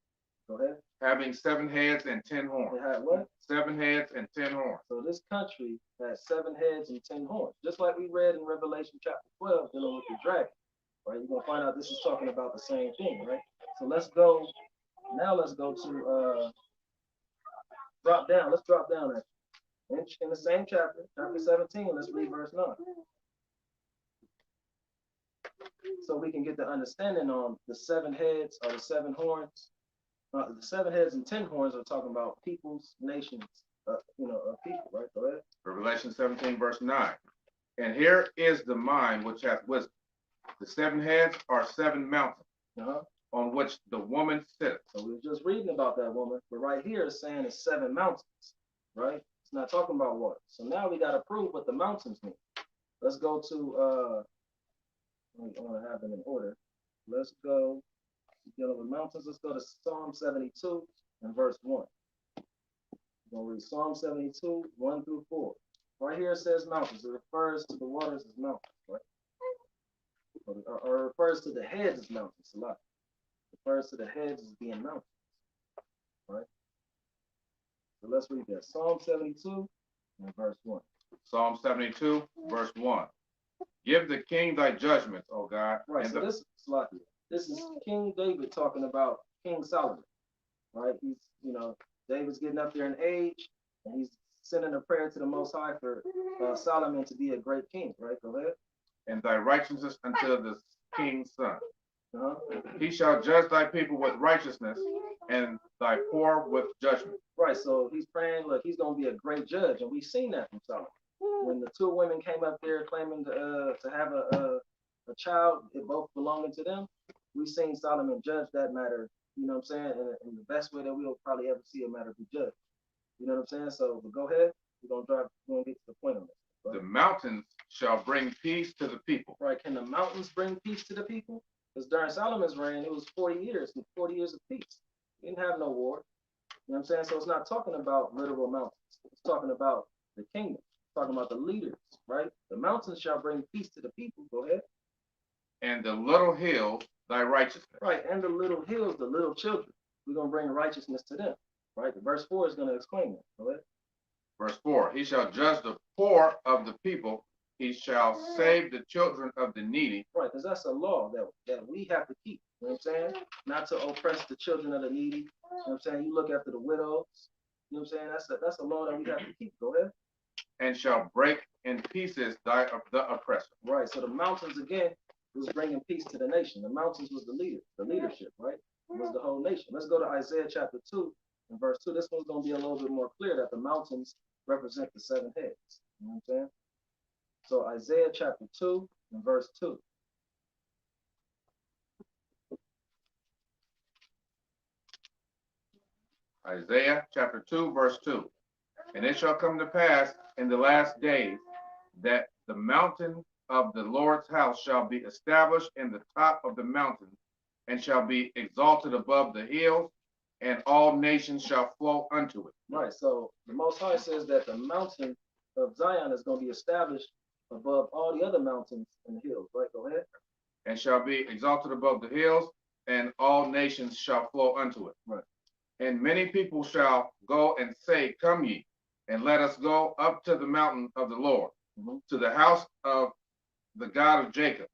Go ahead. Having 7 heads and 10 It horns. had what? 7 heads and 10 horns. So this country has 7 heads and 10 horns, just like we read in Revelation chapter 12 dealing with the dragon. Right? You're gonna find out this is talking about the same thing, right? So let's go to drop down. Let's drop down in the same chapter, chapter 17. Let's read verse 9. So we can get the understanding on the 7 heads or the 7 horns. The 7 heads and 10 horns are talking about peoples, nations, people, right? Go ahead. Revelation 17, verse 9. And here is the mind which hath wisdom. The 7 heads are 7 mountains on which the woman sitteth. So we were just reading about that woman, but right here it's saying it's 7 mountains, right? It's not talking about water. So now we got to prove what the mountains mean. Let's go to, I want to have them in order. Let's go, dealing with mountains, let's go to Psalm 72 and verse 1. We're going to read Psalm 72, 1 through 4. Right here it says mountains. It refers to the waters as mountains, right? Or it refers to the heads as mountains a lot. It refers to the heads as being mountains, right? So let's read that. Psalm 72 and verse 1. Psalm 72, verse 1. Give the king thy judgments, O God. Right, so this is King David talking about King Solomon, right? He's, David's getting up there in age, and he's sending a prayer to the Most High for Solomon to be a great king, right? Go ahead. And thy righteousness unto the king's son. He shall judge thy people with righteousness, and thy poor with judgment. Right, so he's praying, look, he's going to be a great judge, and we've seen that from Solomon. When the 2 women came up there claiming to have a child, it both belonging to them, we've seen Solomon judge that matter, you know what I'm saying, in the best way that we'll probably ever see a matter be judged. You know what I'm saying? So, but go ahead. We're going to get to the point on this. The mountains shall bring peace to the people. Right, can the mountains bring peace to the people? Because during Solomon's reign, it was 40 years, and 40 years of peace. He didn't have no war. You know what I'm saying? So it's not talking about literal mountains. It's talking about the kingdom. It's talking about the leaders, right? The mountains shall bring peace to the people. Go ahead. And the little hills, thy righteousness. Right, and the little hills, the little children. We're going to bring righteousness to them, right? The verse 4 is going to explain that. Go ahead. Verse 4, he shall judge the poor of the people. He shall save the children of the needy. Right, because that's a law that we have to keep. You know what I'm saying? Not to oppress the children of the needy. You know what I'm saying? You look after the widows. You know what I'm saying? That's a law that we have to keep. Go ahead. And shall break in pieces the oppressor. Right, so the mountains, again, was bringing peace to the nation. The mountains was the leadership, right? It was the whole nation. Let's go to Isaiah chapter 2 and verse 2. This one's going to be a little bit more clear that the mountains represent the 7 heads. You know what I'm saying? So Isaiah chapter 2 and verse 2. Isaiah chapter 2, verse 2. And it shall come to pass in the last days that the mountain of the Lord's house shall be established in the top of the mountain, and shall be exalted above the hills, and all nations shall flow unto it. Right, so the Most High says that the mountain of Zion is going to be established above all the other mountains and hills, right? Go ahead. And shall be exalted above the hills, and all nations shall flow unto it. Right. And many people shall go and say, Come ye, and let us go up to the mountain of the Lord, to the house of the God of Jacob,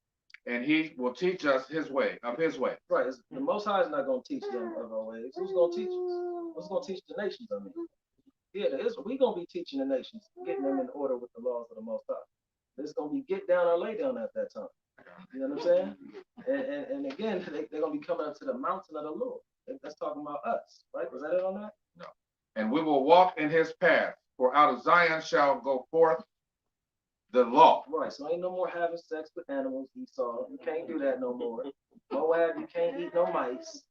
and he will teach us his way. Right, the Most High is not going to teach them of our ways. Who's going to teach us? Who's going to teach the nations? We're going to be teaching the nations, getting them in order with the laws of the Most High. It's going to be get down or lay down at that time. You know what I'm saying? And again, they're going to be coming up to the mountain of the Lord. That's talking about us, right? Was that it on that? No. And we will walk in his path, for out of Zion shall go forth the law. Right, so ain't no more having sex with animals, Esau. You can't do that no more. Moab, you can't eat no mice.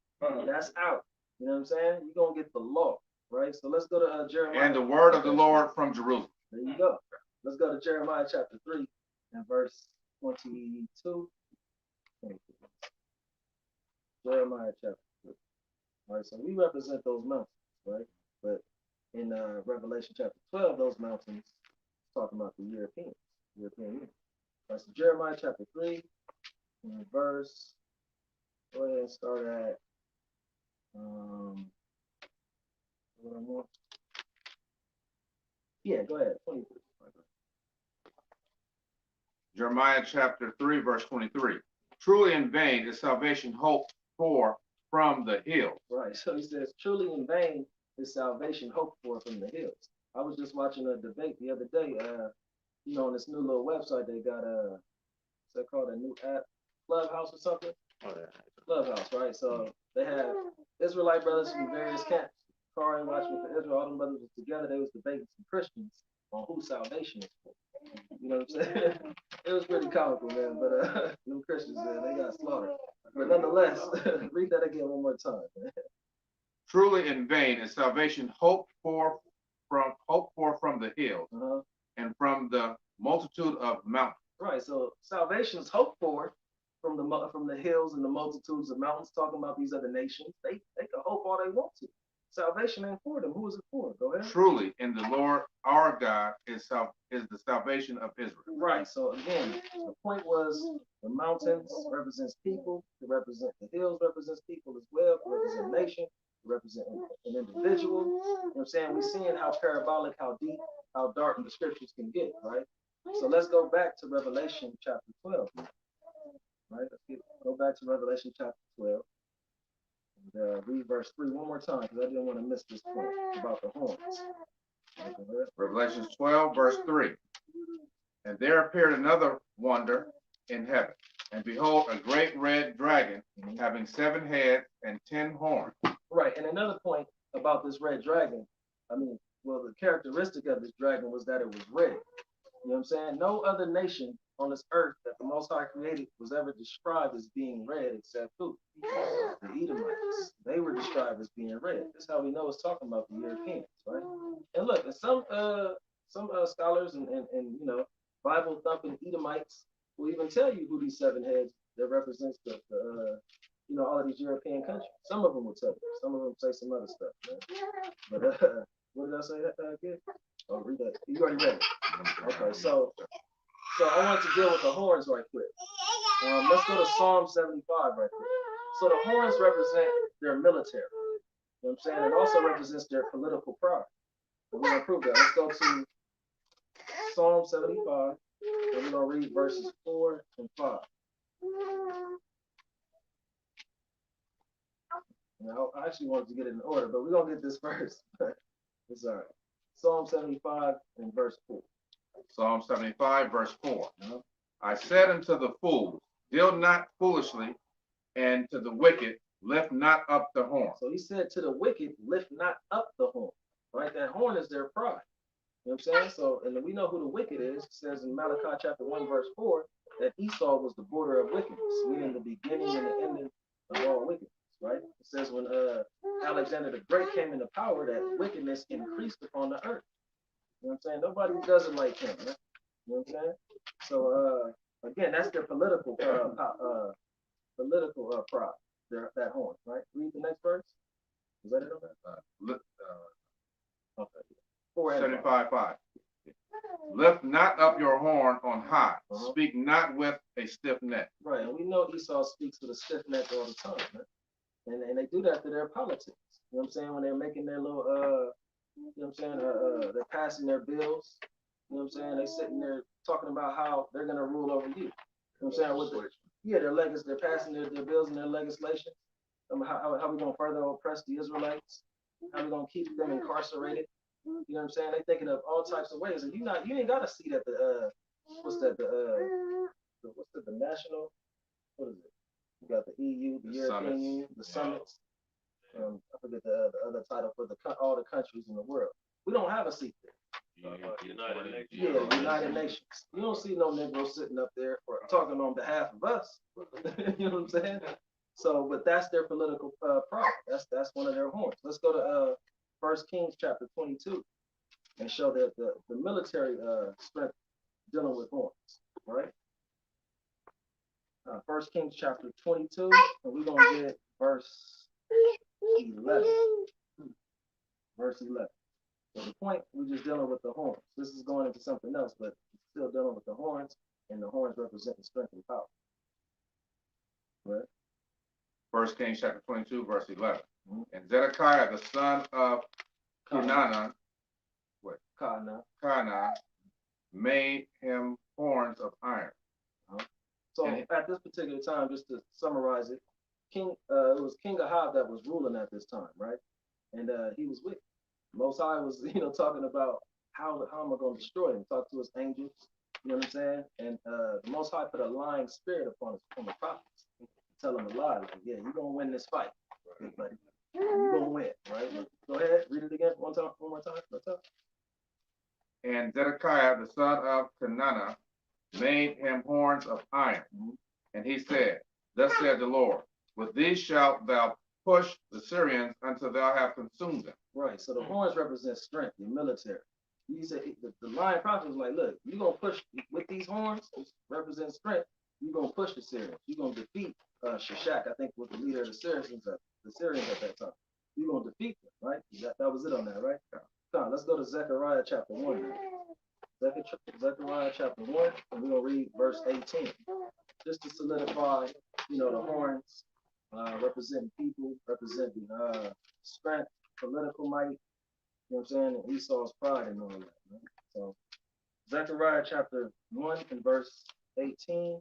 That's out. You know what I'm saying? You're going to get the law, right? So let's go to Jeremiah. And the word of the Lord from Jerusalem. There you go. Let's go to Jeremiah chapter 3 and verse 22. Jeremiah chapter 3. All right, so we represent those mountains, right? But in Revelation chapter 12, those mountains talking about the European Union. All right, so Jeremiah chapter 3 and verse, go ahead and start at What I want. Yeah, go ahead. 23. Jeremiah chapter 3, verse 23. Truly in vain is salvation hoped for from the hills. Right. So he says, truly in vain is salvation hoped for from the hills. I was just watching a debate the other day. On this new little website they got what's that called, a new app, Clubhouse or something? Oh, yeah. Clubhouse, right? So they have Israelite brothers from various camps. Kari watching for Israel, all them brothers was together. They was debating some Christians on who salvation is for. You know what I'm saying? It was pretty comical, man. But them Christians, man, they got slaughtered. But nonetheless, read that again one more time, man. Truly in vain is salvation hoped for from the hills and from the multitude of mountains. Right. So salvation is hoped for from the hills and the multitudes of mountains. Talking about these other nations, they can hope all they want to. Salvation ain't for them. Who is it for? Go ahead. Truly in the Lord our God is the salvation of Israel. Right. So again, the point was the mountains represents people. To represent the hills represents people as well. To represent a nation. To represent an individual. You know what I'm saying? We're seeing how parabolic, how deep, how dark the scriptures can get. Right. So let's go back to Revelation chapter 12. Right. Go back to Revelation chapter 12. And, read verse 3 one more time because I didn't want to miss this point about the horns. Revelation 12, verse 3. And there appeared another wonder in heaven. And behold, a great red dragon, having 7 heads and 10 horns. Right. And another point about this red dragon, the characteristic of this dragon was that it was red. You know what I'm saying? No other nation on this earth that the Most High created was ever described as being red except who? The Edomites. They were described as being red. That's how we know it's talking about the Europeans, right? And look, and some scholars and Bible thumping Edomites will even tell you who these 7 heads that represents the all of these European countries. Some of them will tell you. Some of them say some other stuff, man. But what did I say again? Oh, read that. You already read it. Okay, so I want to deal with the horns right quick. Let's go to Psalm 75 right quick. So the horns represent their military. You know what I'm saying? It also represents their political pride. And we're going to prove that. Let's go to Psalm 75, and we're going to read verses 4 and 5. Now, I actually wanted to get it in order, but we're going to get this first. It's all right. Psalm 75 and verse 4. Psalm 75, verse 4. I said unto the fools, deal not foolishly, and to the wicked, lift not up the horn. So he said to the wicked, lift not up the horn. Right? That horn is their pride. You know what I'm saying? So, and we know who the wicked is. It says in Malachi chapter 1, verse 4, that Esau was the border of wickedness, meaning the beginning and the ending of all wickedness. Right? It says when Alexander the Great came into power, that wickedness increased upon the earth. You know what I'm saying? Nobody does it like him, right? You know what I'm saying? So again, that's their political pride. That horn, right? Read the next verse. Is that it on that? Okay. 75:5. Lift not up your horn on high. Speak not with a stiff neck. Right, and we know Esau speaks with a stiff neck all the time, right? And they do that to their politics. You know what I'm saying? When they're making their little you know what I'm saying? They're passing their bills. You know what I'm saying? They sitting there talking about how they're gonna rule over you. You know what I'm saying? They're passing their bills and their legislation. How we gonna further oppress the Israelites? How we gonna keep them incarcerated? You know what I'm saying? They thinking of all types of ways, and you ain't got a seat at the the national, what is it? You got the EU, the European Union, the summits. I forget the other title for all the countries in the world. We don't have a seat there. United Nations. Yeah, United Nations. You don't see no Negro sitting up there or talking on behalf of us. You know what I'm saying? So, but that's their political pride. That's one of their horns. Let's go to 1 Kings chapter 22 and show that the military strength dealing with horns, right? 1 Kings chapter 22, and we're going to get verse 11. Verse 11. So the point, we're just dealing with the horns. This is going into something else, but still dealing with the horns, and the horns represent the strength and power. Right? 1 Kings chapter 22, verse 11. And Zedekiah, the son of Kana. Kana, made him horns of iron. So at this particular time, just to summarize it, it was King Ahab that was ruling at this time, right? And he was wicked. Most High was, talking about how am I going to destroy him? Talk to his angels, you know what I'm saying? And the Most High put a lying spirit upon the prophets, tell them a lie, like, yeah, you're gonna win this fight, right, buddy. You're gonna win, right? Go ahead, read it again one more time. And Zedekiah, the son of Kenana, made him horns of iron. And he said, Thus said the Lord, with these shalt thou push the Syrians until thou have consumed them. Right. So the horns represent strength, your military. He said the lying prophet was like, look, you're gonna push with these horns, represent strength. You're gonna push the Syrians. You're gonna defeat Shishak, I think, was the leader of the Syrians at that time. You're gonna defeat them, right? That was it on that, right? Come on, let's go to Zechariah chapter 1 now. Zechariah chapter 1, and we're gonna read verse 18. Just to solidify, the horns representing people, representing strength, political might, you know what I'm saying, and Esau's pride and all that, right? So Zechariah chapter 1 and verse 18.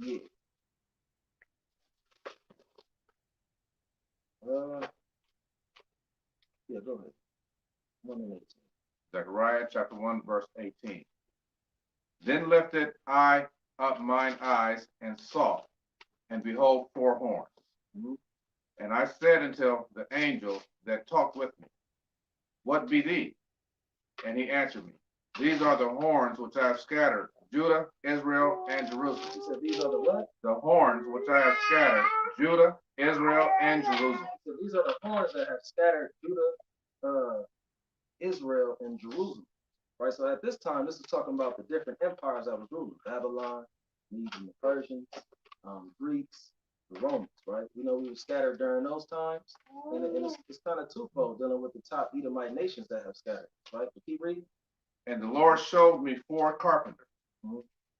Yeah. Yeah, go ahead. 1 and 18. Zechariah chapter 1, verse 18. Then lifted I up mine eyes and saw, and behold, 4 horns. And I said unto the angel that talked with me, What be these? And he answered me, These are the horns which I have scattered Judah, Israel, and Jerusalem. He said, these are the what? The horns which I have scattered Judah, Israel, and Jerusalem. So these are the horns that have scattered Judah, Israel, and Jerusalem. Right. So at this time, this is talking about the different empires that was ruling: Babylon, Medes and the Persians, Greeks, the Romans. Right. We were scattered during those times, and it's kind of twofold, dealing with the top Edomite nations that have scattered. Right. But keep reading. And the Lord showed me 4 carpenters.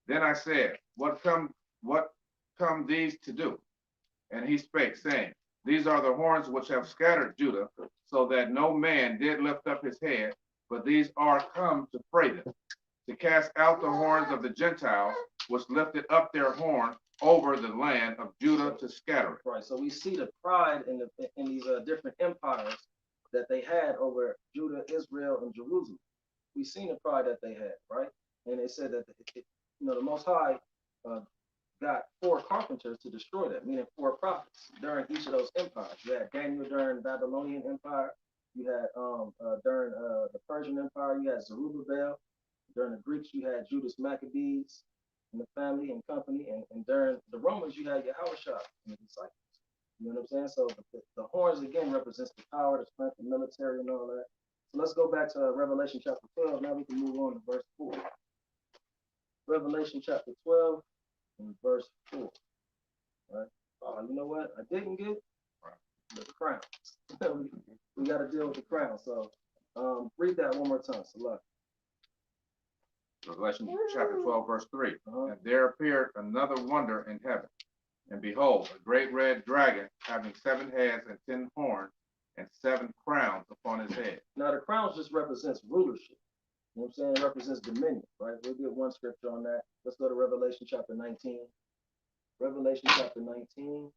Then I said, What come these to do? And he spake, saying, These are the horns which have scattered Judah, so that no man did lift up his head, but these are come to fray them, to cast out the horns of the Gentiles, which lifted up their horn over the land of Judah to scatter it. Right. So we see the pride in these different empires that they had over Judah, Israel, and Jerusalem. We've seen the pride that they had, right? And they said that the Most High got 4 carpenters to destroy that, meaning 4 prophets during each of those empires. You had Daniel during the Babylonian Empire. You had during the Persian Empire, you had Zerubbabel. During the Greeks, you had Judas Maccabees and the family and company. And during the Romans, you had your Hamashiach and the disciples. You know what I'm saying? So the horns, again, represents the power, the strength, the military, and all that. So let's go back to Revelation chapter 12. Now we can move on to verse 4. Revelation chapter 12 and verse 4. All right. You know what? I didn't get the crown. we got to deal with the crown. So read that one more time. Salah. Revelation chapter 12, verse 3. And there appeared another wonder in heaven. And behold, a great red dragon, having 7 heads and 10 horns, and 7 crowns upon his head. Now, the crowns just represents rulership. You know what I'm saying? It represents dominion, right? We'll get one scripture on that. Let's go to Revelation chapter 19. Revelation chapter 19.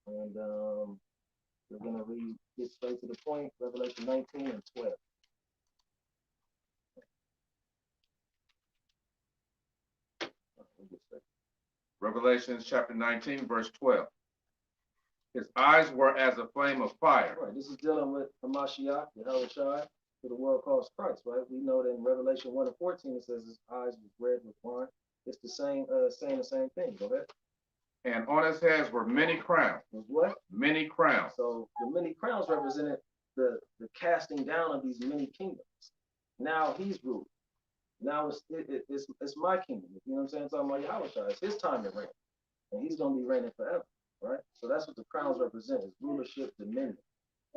And we're going to get straight to the point. Revelation 19 and 12. Revelation chapter 19, verse 12. His eyes were as a flame of fire. Right. This is dealing with Hamashiach, the Hamashiach, who the world calls Christ, right? We know that in Revelation 1 and 14, it says his eyes were red with wine. It's the same, saying the same thing. Go ahead. And on his heads were many crowns. Was what? Many crowns. So the many crowns represented the casting down of these many kingdoms. Now he's ruling. Now it's my kingdom. You know what I'm saying? Talking about Yahushua. It's his time to reign. And he's going to be reigning forever. Right? So that's what the crowns represent, is rulership, dominion.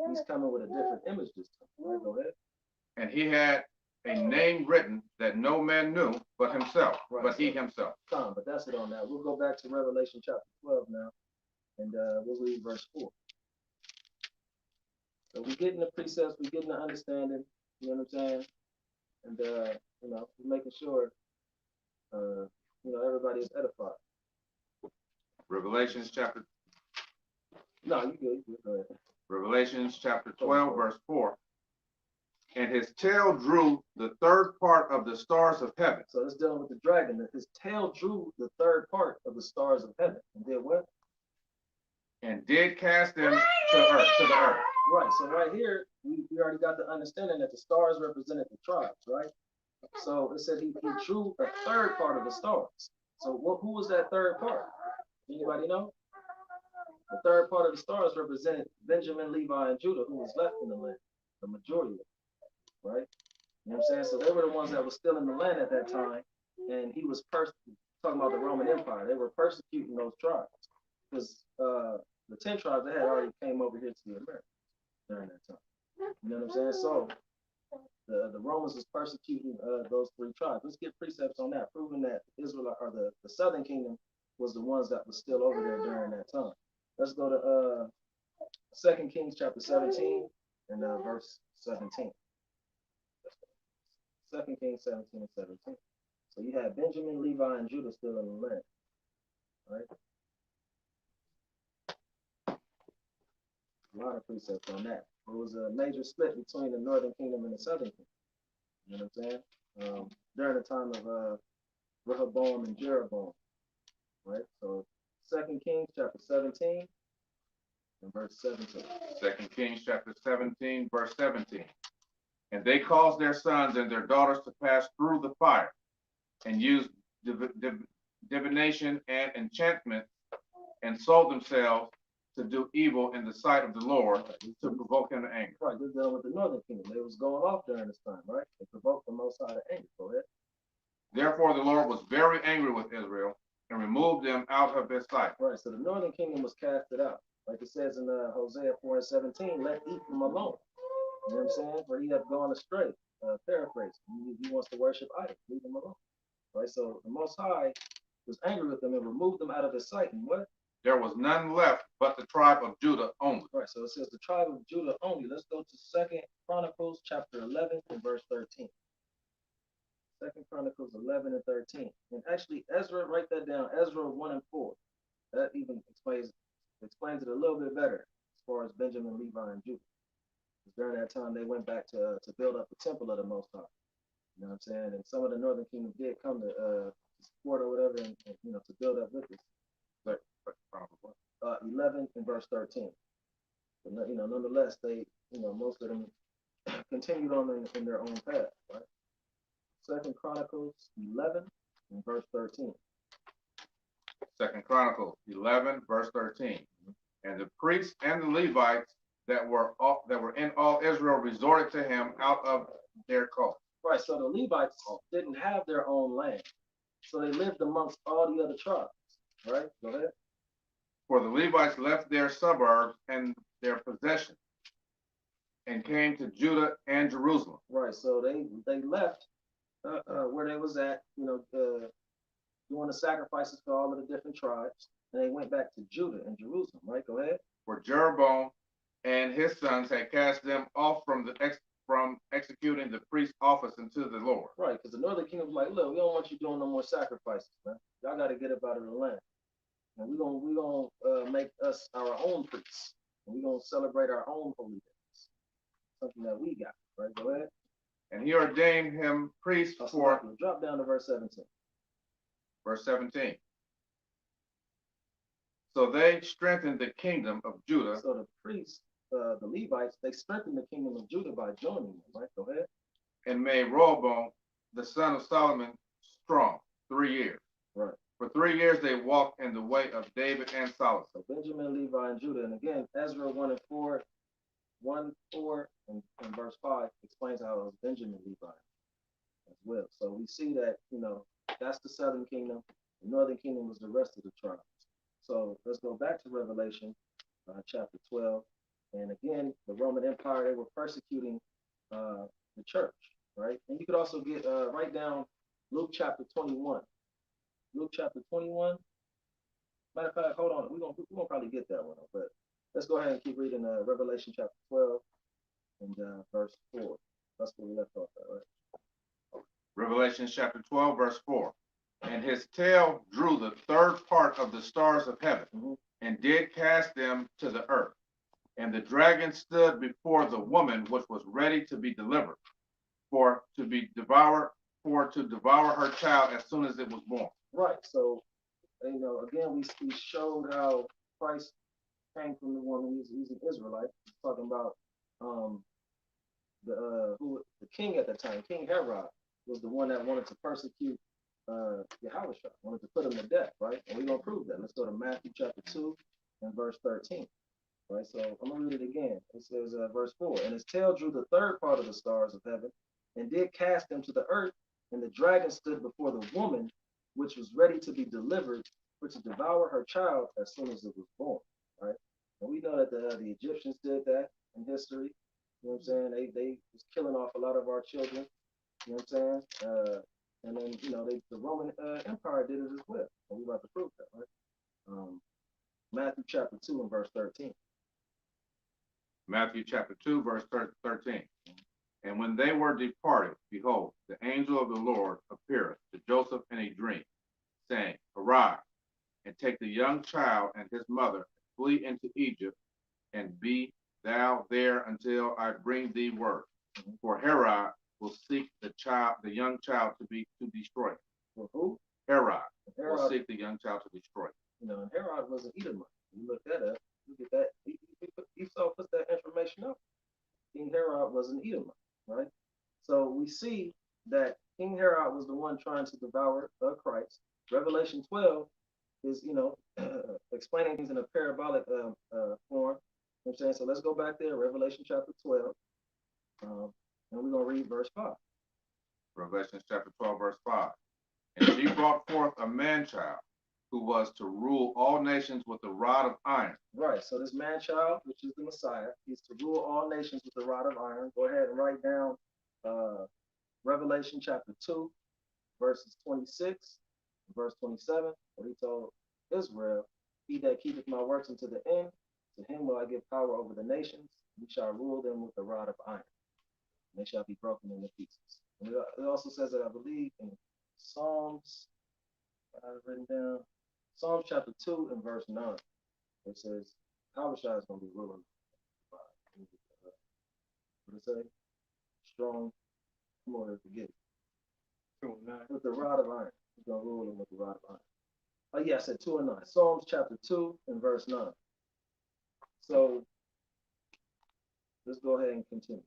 He's coming with a different image this time. Right? Go ahead. And he had a name written that no man knew but himself, Right. but he himself. Come, but that's it on that. We'll go back to Revelation chapter 12 now, and we'll read verse 4. So we're getting the precepts, we're getting the understanding, you know what I'm saying? And, you know, we're making sure, you know, everybody is edified. Revelations chapter No, you good. You go ahead. Revelations chapter 12, verse 4. And his tail drew the third part of the stars of heaven. So it's dealing with the dragon. That his tail drew the third part of the stars of heaven. And did what? And did cast them to the earth. Right. So right here, we already got the understanding that the stars represented the tribes, right? So it said he drew a third part of the stars. So who was that third part? Anybody know? The third part of the stars represented Benjamin, Levi, and Judah, who was left in the land, the majority of it, right? You know what I'm saying? So they were the ones that were still in the land at that time, and he was talking about the Roman Empire. They were persecuting those tribes because the 10 tribes, they had already came over here to the Americas during that time. You know what I'm saying? So the Romans was persecuting those 3 tribes. Let's get precepts on that, proving that Israel or the southern kingdom was the ones that was still over there during that time. Let's go to 2 Kings chapter 17 and verse 17. 2 Kings 17 and 17. So you had Benjamin, Levi, and Judah still in the land, right? A lot of precepts on that. There was a major split between the northern kingdom and the southern kingdom. You know what I'm saying? During the time of Rehoboam and Jeroboam, right? So 2 Kings chapter 17 and verse 17. 2 Kings chapter 17, verse 17. And they caused their sons and their daughters to pass through the fire, and used divination and enchantment, and sold themselves to do evil in the sight of the Lord, to provoke him to anger. Right, they're dealing with the northern kingdom. They was going off during this time, right? They provoked the Most High to anger. Go ahead. Therefore the Lord was very angry with Israel, and removed them out of his sight. Right, so the northern kingdom was casted out. Like it says in Hosea 4 and 17, let Ephraim alone. You know what I'm saying? For he hath gone astray. Paraphrase. He wants to worship idols. Leave him alone. Right, so the Most High was angry with them and removed them out of his sight. And what? There was none left but the tribe of Judah only. Right, so it says the tribe of Judah only. Let's go to 2 Chronicles chapter 11 and verse 13. 2 Chronicles 11 and 13. And actually, Ezra, write that down. Ezra 1 and 4. That even explains it a little bit better as far as Benjamin, Levi, and Judah. Because during that time, they went back to build up the temple of the Most High. You know what I'm saying? And some of the northern kingdom did come to support or whatever, and you know, to build up with us. But 11 and verse 13. But you know, nonetheless, they, you know, most of them continued on in their own path, right? 2 Chronicles 11 and verse 13. 2 Chronicles 11, verse 13. And the priests and the Levites that were in all Israel resorted to him out of their coast. Right, so the Levites didn't have their own land. So they lived amongst all the other tribes, right? Go ahead. For the Levites left their suburbs and their possessions, and came to Judah and Jerusalem. Right, so they left where they was at, you know, doing the sacrifices for all of the different tribes, and they went back to Judah and Jerusalem, right? Go ahead. For Jeroboam and his sons had cast them off from executing the priest's office unto the Lord. Right, because the northern kingdom was like, look, we don't want you doing no more sacrifices, man. Y'all got to get up out of the land. And we gonna make us our own priests. And we're gonna celebrate our own holy days. Something that we got, right? Go ahead. And he ordained him priest for. Drop down to verse 17. Verse 17. So they strengthened the kingdom of Judah. So the priests, the Levites, they strengthened the kingdom of Judah by joining them, right? Go ahead. And made Rehoboam, the son of Solomon, strong 3 years. Right. For 3 years they walked in the way of David and Solomon. So Benjamin, Levi, and Judah. And again, Ezra 1 and 4, and verse 5 explains how it was Benjamin, Levi as well. So we see that, you know, that's the southern kingdom. The northern kingdom was the rest of the tribes. So let's go back to Revelation chapter 12. And again, the Roman Empire, they were persecuting the church. right? And you could also get write down Luke chapter 21. Luke chapter 21. Matter of fact, hold on. We're gonna probably get that one, but let's go ahead and keep reading Revelation chapter 12 and verse 4. That's where we left off at, right? Revelation chapter 12, verse 4. And his tail drew the third part of the stars of heaven, and did cast them to the earth. And the dragon stood before the woman which was ready to be delivered, for to devour her child as soon as it was born. Right. So, again, we showed how Christ came from the woman. He's an Israelite. He's talking about the king at the time, King Herod, was the one that wanted to persecute Yahushua, wanted to put him to death, right? And we're gonna prove that. Let's go to Matthew chapter 2 and verse 13. Right, so I'm gonna read it again. It says verse 4, and his tail drew the third part of the stars of heaven, and did cast them to the earth, and the dragon stood before the woman, which was ready to be delivered, for to devour her child as soon as it was born. Right, and we know that the Egyptians did that in history. You know what I'm saying? They was killing off a lot of our children. You know what I'm saying? And then the Roman Empire did it as well. And we're about to prove that, right? Matthew chapter 2 and verse 13. Matthew chapter 2, verse 13. And when they were departed, behold, the angel of the Lord appeareth to Joseph in a dream, saying, Arise, and take the young child and his mother, and flee into Egypt, and be thou there until I bring thee word. For Herod will seek the young child to destroy him. For who? Herod will seek the young child to destroy him. And Herod was an Edomite. You look that up, you get that. Esau puts that information up. King Herod was an Edomite, right? So we see that King Herod was the one trying to devour Christ. Revelation 12 is, explaining things in a parabolic form. You know what I'm saying? So let's go back there, Revelation chapter 12, and we're going to read verse 5. Revelation chapter 12, verse 5. And she brought forth a man-child, who was to rule all nations with a rod of iron. Right, so this man-child, which is the Messiah, he's to rule all nations with a rod of iron. Go ahead and write down Revelation chapter 2, verses 26, verse 27, where he told Israel, he that keepeth my works unto the end, to him will I give power over the nations. He shall rule them with a rod of iron. And they shall be broken into pieces. And it also says that, I believe, in Psalms, I have written down, Psalms chapter 2 and verse 9. It says, Hamashiach is going to be ruling. What it say? Strong, come on, forget it. With the rod of iron. He's going to rule them with the rod of iron. Oh, yeah, I said 2 and 9. Psalms chapter 2 and verse 9. So, let's go ahead and continue.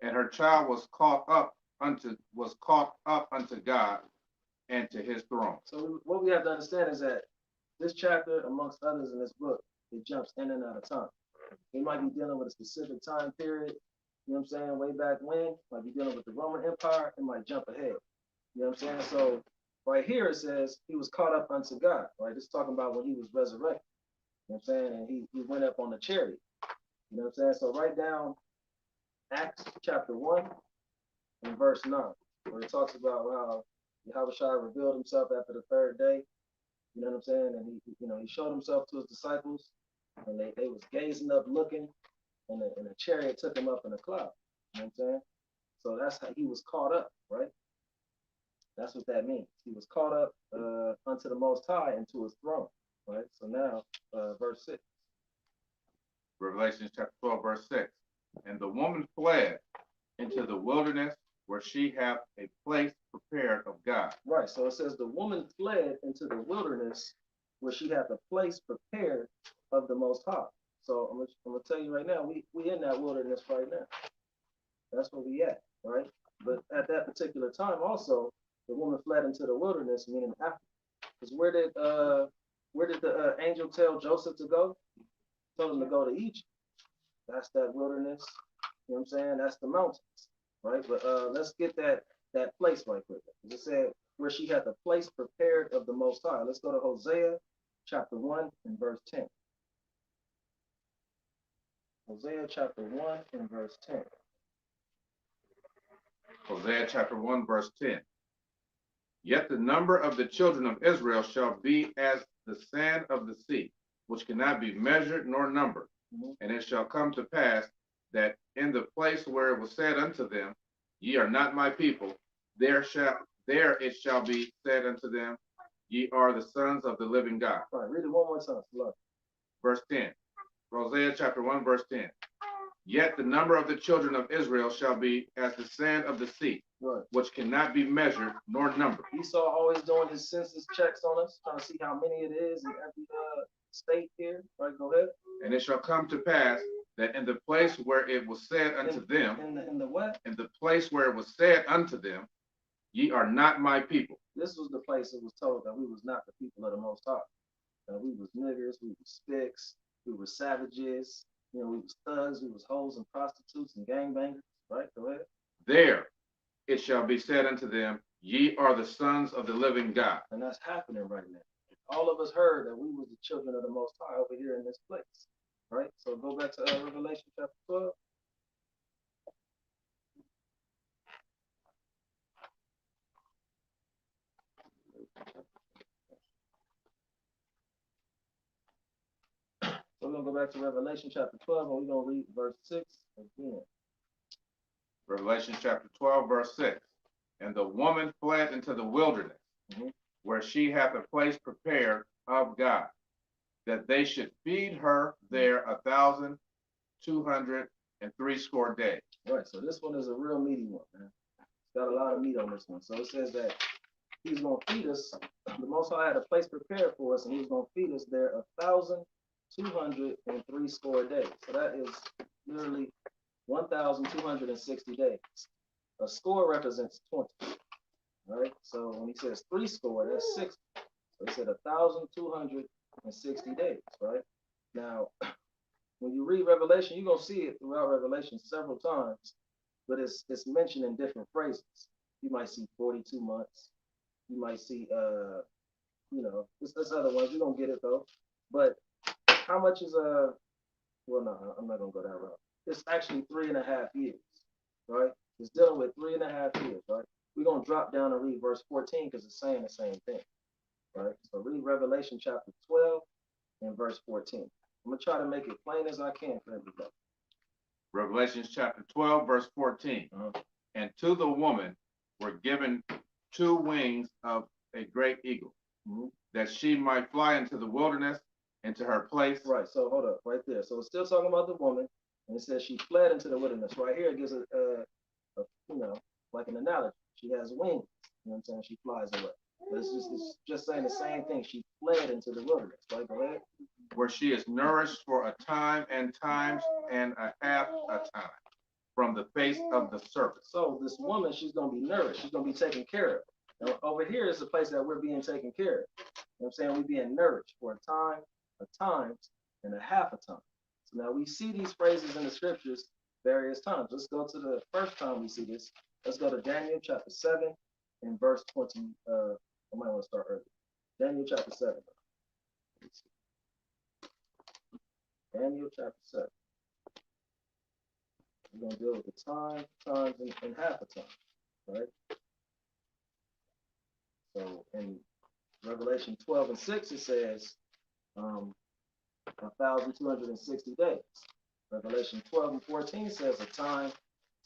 And her child was caught up unto God and to his throne. So what we have to understand is that this chapter, amongst others in this book, it jumps in and out of time. It might be dealing with a specific time period, you know what I'm saying, way back when, might be dealing with the Roman Empire, it might jump ahead. You know what I'm saying? So right here it says he was caught up unto God, right? It's talking about when he was resurrected. You know what I'm saying? And he went up on the chariot. You know what I'm saying? So write down Acts chapter 1 and verse 9, where it talks about how Yahushua revealed himself after the third day. You know what I'm saying? And he showed himself to his disciples, and they was gazing up, looking, and the chariot took him up in a cloud. You know what I'm saying? So that's how he was caught up, right? That's what that means. He was caught up unto the Most High and to his throne, right? So now, verse 6. Revelation chapter 12, verse 6. And the woman fled into the wilderness, where she hath a place prepared of God. Right, so it says the woman fled into the wilderness, where she hath a place prepared of the Most High. So I'm gonna tell you right now, we in that wilderness right now. That's where we at, right? But at that particular time also, the woman fled into the wilderness, meaning Africa. Because where did the angel tell Joseph to go? He told him to go to Egypt. That's that wilderness. You know what I'm saying? That's the mountains, right? But let's get that place right quick. It said where she had the place prepared of the Most High. Let's go to Hosea chapter 1 and verse 10. Hosea chapter 1 and verse 10. Hosea chapter 1, verse 10. Yet the number of the children of Israel shall be as the sand of the sea, which cannot be measured nor numbered. And it shall come to pass that in the place where it was said unto them, Ye are not my people, there it shall be said unto them, Ye are the sons of the living God. All right, read it one more time. Look. Verse 10. Hosea chapter 1, verse 10. Yet the number of the children of Israel shall be as the sand of the sea, Right. which cannot be measured nor numbered. Esau always doing his census checks on us, trying to see how many it is in every state here. Right, go ahead. And it shall come to pass that in the place where it was said unto them, in the what? In the place where it was said unto them, Ye are not my people. This was the place it was told that we was not the people of the Most High. That we was niggers, we was spicks, we were savages, we was thugs, we was hoes and prostitutes and gangbangers. Right, go ahead. There it shall be said unto them, Ye are the sons of the living God. And that's happening right now. All of us heard that we was the children of the Most High over here in this place. Right? So go back to Revelation chapter 12. So we're going to go back to Revelation chapter 12, and we're going to read verse 6 again. Revelation chapter 12, verse 6. And the woman fled into the wilderness, where she hath a place prepared of God, that they should feed her there 1,260 days. Right, so this one is a real meaty one, man. It's got a lot of meat on this one. So it says that he's going to feed us. The Most High had a place prepared for us, and he's going to feed us there 1,260 days. So that is literally 1,260 days. A score represents 20. Right? So when he says 60, that's 60. So he said 1,260 days, right? Now, when you read Revelation, you're going to see it throughout Revelation several times, but it's mentioned in different phrases. You might see 42 months. You might see, this other ones. You're going to get it, though. But how much is, well, no, I'm not going to go that route. It's actually 3.5 years, right? It's dealing with 3.5 years, right? We're going to drop down and read verse 14 because it's saying the same thing, right? So read Revelation chapter 12 and verse 14. I'm going to try to make it plain as I can for everybody. Revelation chapter 12, verse 14. And to the woman were given 2 wings of a great eagle, that she might fly into the wilderness, into her place. Right, so hold up, right there. So it's still talking about the woman, and it says she fled into the wilderness. Right here, it gives like an analogy. She has wings, you know what I'm saying? She flies away. But it's just saying the same thing. She fled into the wilderness, right? Go ahead. Where she is nourished for a time and times and a half a time from the face of the serpent. So this woman, she's going to be nourished. She's going to be taken care of. Now, over here is the place that we're being taken care of. You know what I'm saying? We're being nourished for a time, a times, and a half a time. So now we see these phrases in the scriptures various times. Let's go to the first time we see this. Let's go to Daniel chapter 7 and verse 20. I might want to start early. Daniel chapter 7. Daniel chapter 7. We're going to deal with the time, times, and half a time, right? So in Revelation 12 and 6, it says 1,260 days. Revelation 12 and 14 says a time,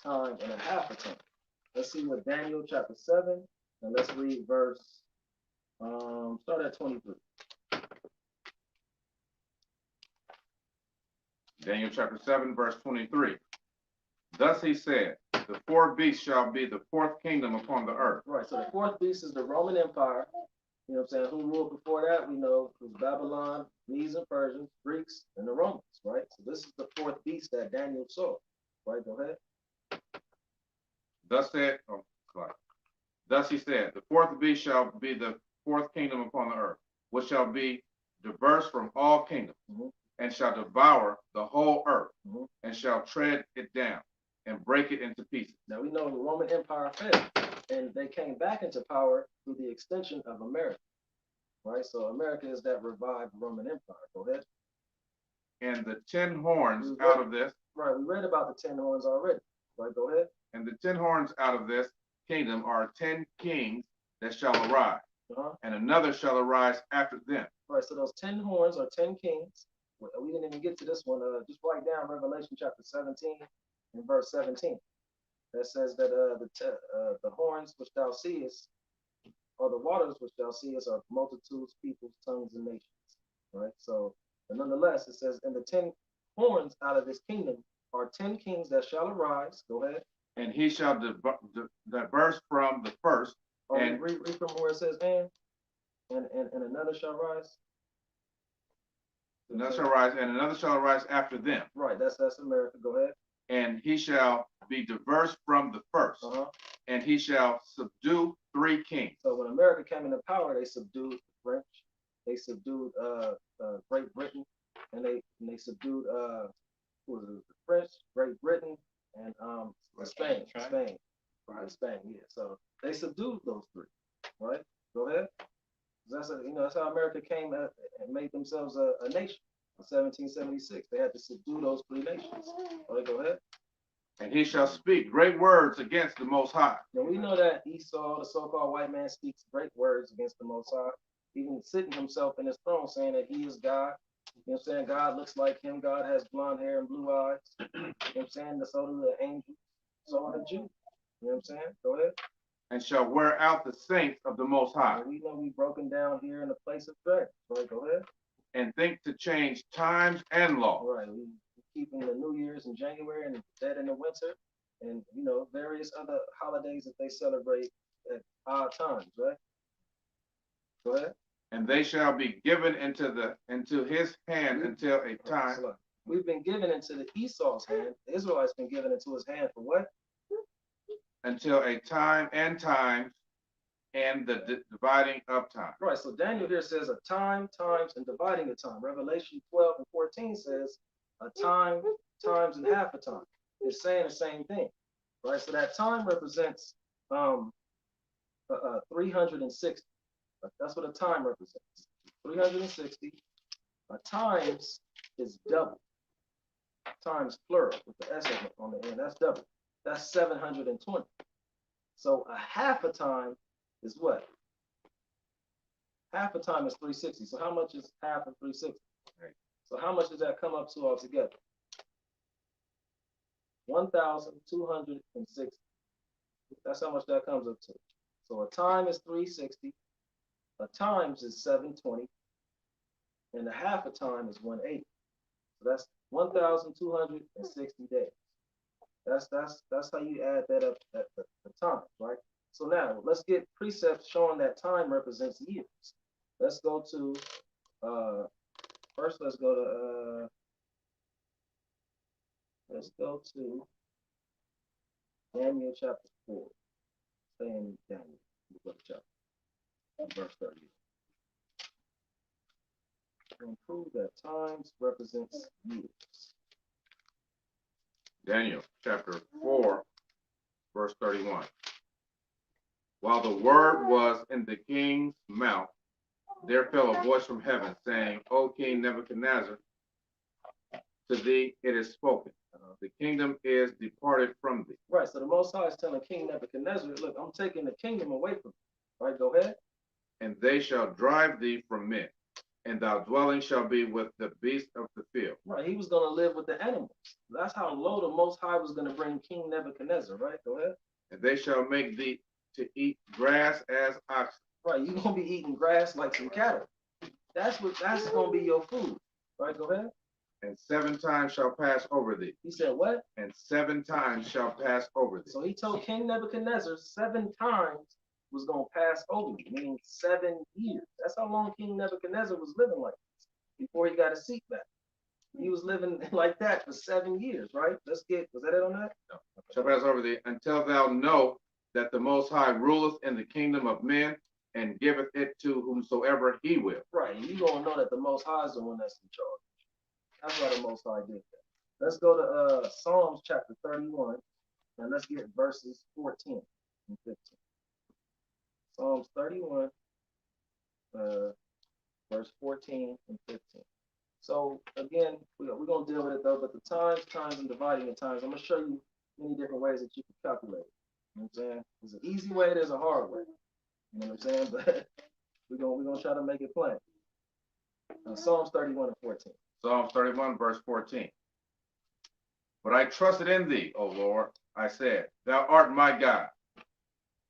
and a half a time. Let's see what Daniel chapter 7, and let's read verse, start at 23. Daniel chapter 7, verse 23. Thus he said, the 4th beast shall be the 4th kingdom upon the earth. Right, so the 4th beast is the Roman Empire. You know what I'm saying? Who ruled before that? We know it was Babylon, Medes and Persians, Greeks, and the Romans, right? So this is the 4th beast that Daniel saw. Right, go ahead. Thus he said, the 4th beast shall be the 4th kingdom upon the earth, which shall be diverse from all kingdoms, and shall devour the whole earth, and shall tread it down, and break it into pieces. Now we know the Roman Empire fell, and they came back into power through the extension of America, right? So America is that revived Roman Empire. Go ahead. And the 10 horns out of this. Right, we read about the 10 horns already. Right, go ahead. And the 10 horns out of this kingdom are 10 kings that shall arise, Uh-huh. and another shall arise after them. Right, so those 10 horns are 10 kings. We didn't even get to this one. Just write down Revelation chapter 17 and verse 17. That says that the horns which thou seest, or the waters which thou seest, are multitudes, peoples, tongues, and nations. Right, so, but nonetheless, it says, and the 10 horns out of this kingdom are 10 kings that shall arise. Go ahead. And he shall diverse from the first. Oh, and read from where it says, and another shall rise. Another shall rise, and another shall arise after them. Right, that's America. Go ahead. And he shall be diverse from the first, and he shall subdue 3 kings. So when America came into power, they subdued the French, they subdued Great Britain, and they subdued who was it? The French, Great Britain, and Spain. Spain, yeah. So they subdued those 3, right? Go ahead. That's that's how America came and made themselves a nation in 1776. They had to subdue those 3 nations. All right, go ahead. And he shall speak great words against the Most High. Now we know that Esau, the so-called white man, speaks great words against the Most High, even sitting himself in his throne saying that he is God. You know what I'm saying? God looks like him. God has blonde hair and blue eyes. You know what I'm saying? So do the angels. So are the Jews. You know what I'm saying? Go ahead. And shall wear out the saints of the Most High. We know we broken down here in the place of prayer. Right, go ahead. And think to change times and law. Right, we keeping the New Year's in January and that in the winter, and various other holidays that they celebrate at odd times. Right. Go ahead. And they shall be given into his hand until a time. We've been given into the Esau's hand. The Israelites been given into his hand for what? Until a time and times and the dividing of time. Right, so Daniel here says a time, times, and dividing a time. Revelation 12 and 14 says a time, times, and half a time. It's saying the same thing, right? So that time represents 360. That's what a time represents. 360. A times is double. Times plural with the S on the end. That's double. That's 720. So a half a time is what? Half a time is 360. So how much is half of 360? Right. So how much does that come up to altogether? 1,260. That's how much that comes up to. So a time is 360. A times is 720. And a half a time is 180. So that's 1,260 days. That's how you add that up at the time, right? So now let's get precepts showing that time represents years. Let's go to first. Let's go to Daniel chapter 4. Stay in Daniel, book chapter, verse 30. And prove that times represents years. Daniel chapter 4, verse 31. While the word was in the king's mouth, there fell a voice from heaven saying, O King Nebuchadnezzar, to thee it is spoken. The kingdom is departed from thee. Right, so the Most High is telling King Nebuchadnezzar, look, I'm taking the kingdom away from you. Right, go ahead. And they shall drive thee from men, and thy dwelling shall be with the beasts of the field. Right, he was going to live with the animals. That's how low the Most High was going to bring King Nebuchadnezzar, right? Go ahead. And they shall make thee to eat grass as oxen. Right, you're going to be eating grass like some cattle. That's going to be your food. Right, go ahead. And 7 times shall pass over thee. He said what? And 7 times shall pass over thee. So he told King Nebuchadnezzar 7 times was going to pass over you, meaning 7 years. That's how long King Nebuchadnezzar was living like this before he got a seat back. He was living like that for 7 years, right? Was that it on that? No. Shall pass over thee until thou know that the Most High ruleth in the kingdom of men and giveth it to whomsoever he will. Right, and you're going to know that the Most High is the one that's in charge. That's why the Most High did that. Let's go to Psalms chapter 31, and let's get verses 14 and 15. Psalms 31, verse 14 and 15. So again, we're going to deal with it though, but the times, and dividing the times, I'm going to show you many different ways that you can calculate it. You know what I'm saying? There's an easy way, there's a hard way. You know what I'm saying? But we're gonna try to make it plain. Psalms 31 and 14. Psalms 31, verse 14. But I trusted in thee, O Lord. I said, thou art my God.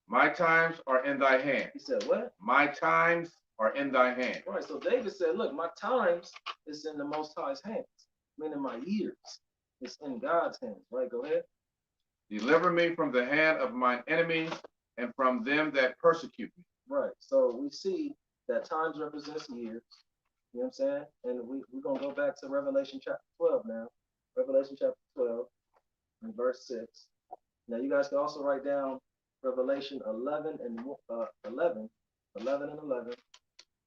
My times are in thy hand. He said, what? My times are in thy hand. Right. So David said, look, my times is in the Most High's hands, meaning my years. It's in God's hands. Right. Go ahead. Deliver me from the hand of mine enemies and from them that persecute me. Right. So we see that times represents years. You know what I'm saying? And we're going to go back to Revelation chapter 12 now. Revelation chapter 12 and verse 6. Now you guys can also write down Revelation 11 and 11 and 11,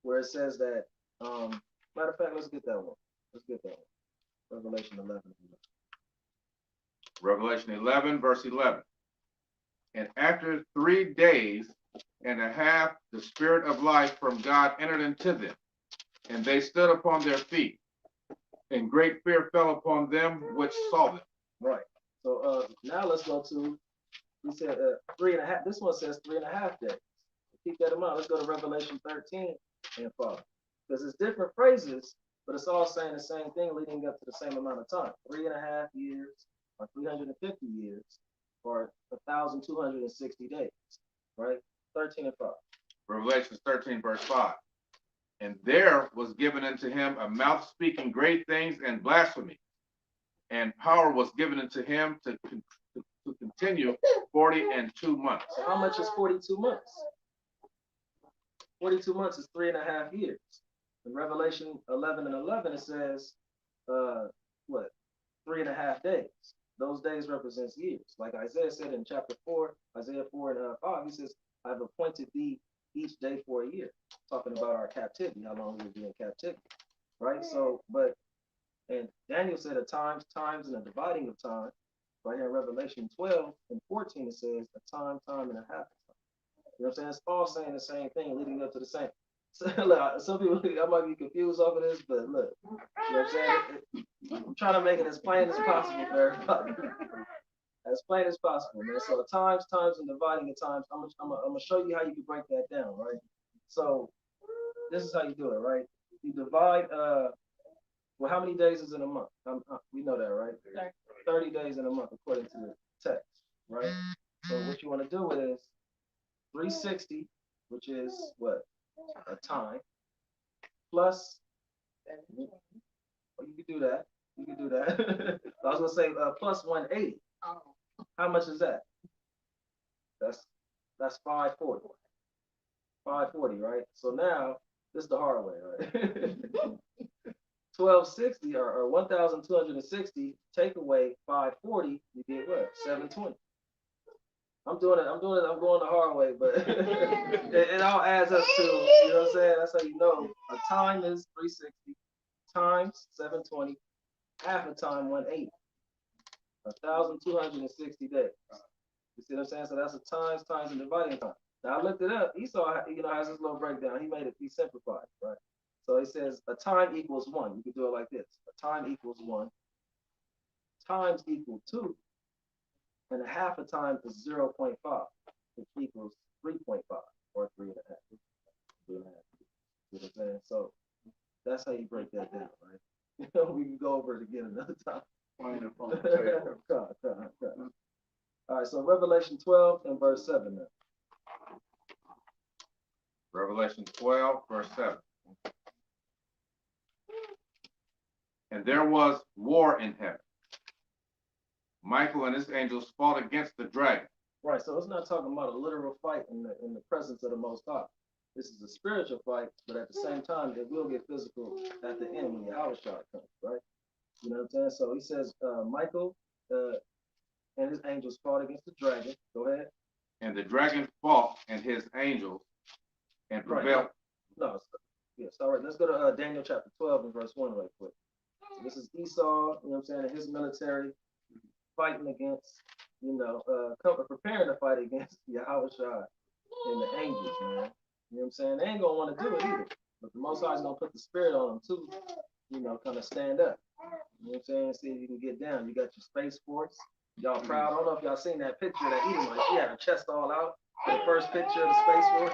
where it says that, matter of fact, let's get that one. Let's get that one. Revelation 11 and 11. Revelation 11, verse 11. And after 3 days and a half, the Spirit of life from God entered into them, and they stood upon their feet, and great fear fell upon them which saw them. Right. So now let's go to, we said 3.5. This one says 3.5 days. Keep that in mind. Let's go to Revelation 13 and follow. Because it's different phrases, but it's all saying the same thing leading up to the same amount of time. 3.5 years, or 350 years, or 1,260 days. Right? 13 and 5. Revelation 13, verse 5. And there was given unto him a mouth speaking great things and blasphemy, and power was given unto him to continue 42 months. So how much is 42 months? 42 months is 3.5 years. In Revelation 11 and 11, it says, 3.5 days. Those days represents years. Like Isaiah said in chapter 4, Isaiah 4 and 5, he says, I've appointed thee each day for a year. Talking about our captivity, how long we'll be in captivity. Right? So, and Daniel said a times, and a dividing of time. Right here in Revelation 12 and 14, it says a time, and a half. You know what I'm saying? It's all saying the same thing, leading up to the same. So, look, some people, I might be confused over this, but look, you know what I'm saying? I'm trying to make it as plain as possible for everybody. As plain as possible, man. So times, and dividing of times. I'm gonna show you how you can break that down, right? So this is how you do it, right? You divide. Well, how many days is in a month? We know that, right? 30 days in a month, according to the text, right? So what you want to do is 360, which is what? A time, plus, you can do that. You can do that. I was going to say plus 180. How much is that? That's 540. 540, right? So now, this is the hard way, right? 1260 or 1,260, take away 540, you get what? 720. I'm doing it. I'm going the hard way, but it all adds up to, you know what I'm saying? That's how you know a time is 360 times 720, half a time 180. 1,260 days. You see what I'm saying? So that's a times, and dividing time. Now I looked it up. Esau, has this little breakdown. He simplified, right? So he says a time equals 1. You can do it like this. A time equals 1. Times equal 2. And a half a time is 0.5, which equals 3.5 or 3.5. 3.5. You know what I'm saying? So that's how you break that down, right? We can go over it again another time. All right, so Revelation 12 and verse 7 now. Revelation 12, verse 7. And there was war in heaven. Michael and his angels fought against the dragon. Right, so it's not talking about a literal fight in the presence of the Most High. This is a spiritual fight, but at the same time, it will get physical at the end when Hamashiach comes, right? You know what I'm saying? So he says, Michael and his angels fought against the dragon. Go ahead. And the dragon fought and his angels and prevailed. Right. No, sorry. Let's go to Daniel chapter 12 and verse 1 right quick. So this is Esau, you know what I'm saying, and his military fighting against, preparing to fight against Yahushua and the angels, man. You know what I'm saying? They ain't gonna want to do it either. But the Most High is gonna put the spirit on them too, kind of stand up. You know what I'm saying? See if you can get down. You got your Space Force, Y'all proud? I don't know if y'all seen that picture of that Edomite. She had her chest all out. The first picture of the Space Force.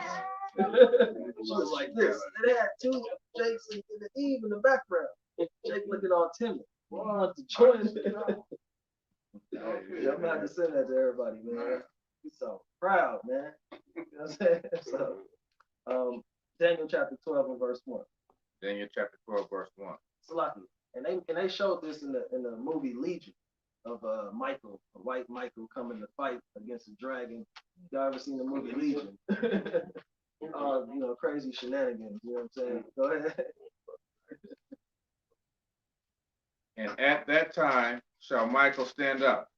She was like this. And they had two Jakes and Eve in the background. Jake looking all timid. Well, I want to join. Yeah, I'm gonna have to send that to everybody, man. He's so proud, man. You know what I'm saying? So, Daniel chapter 12 and verse 1. Daniel chapter 12, verse 1. Salaki. And they showed this in the movie Legion of Michael, a white Michael coming to fight against a dragon. Y'all ever seen the movie Legion? Crazy shenanigans. You know what I'm saying? Go ahead. And at that time shall Michael stand up,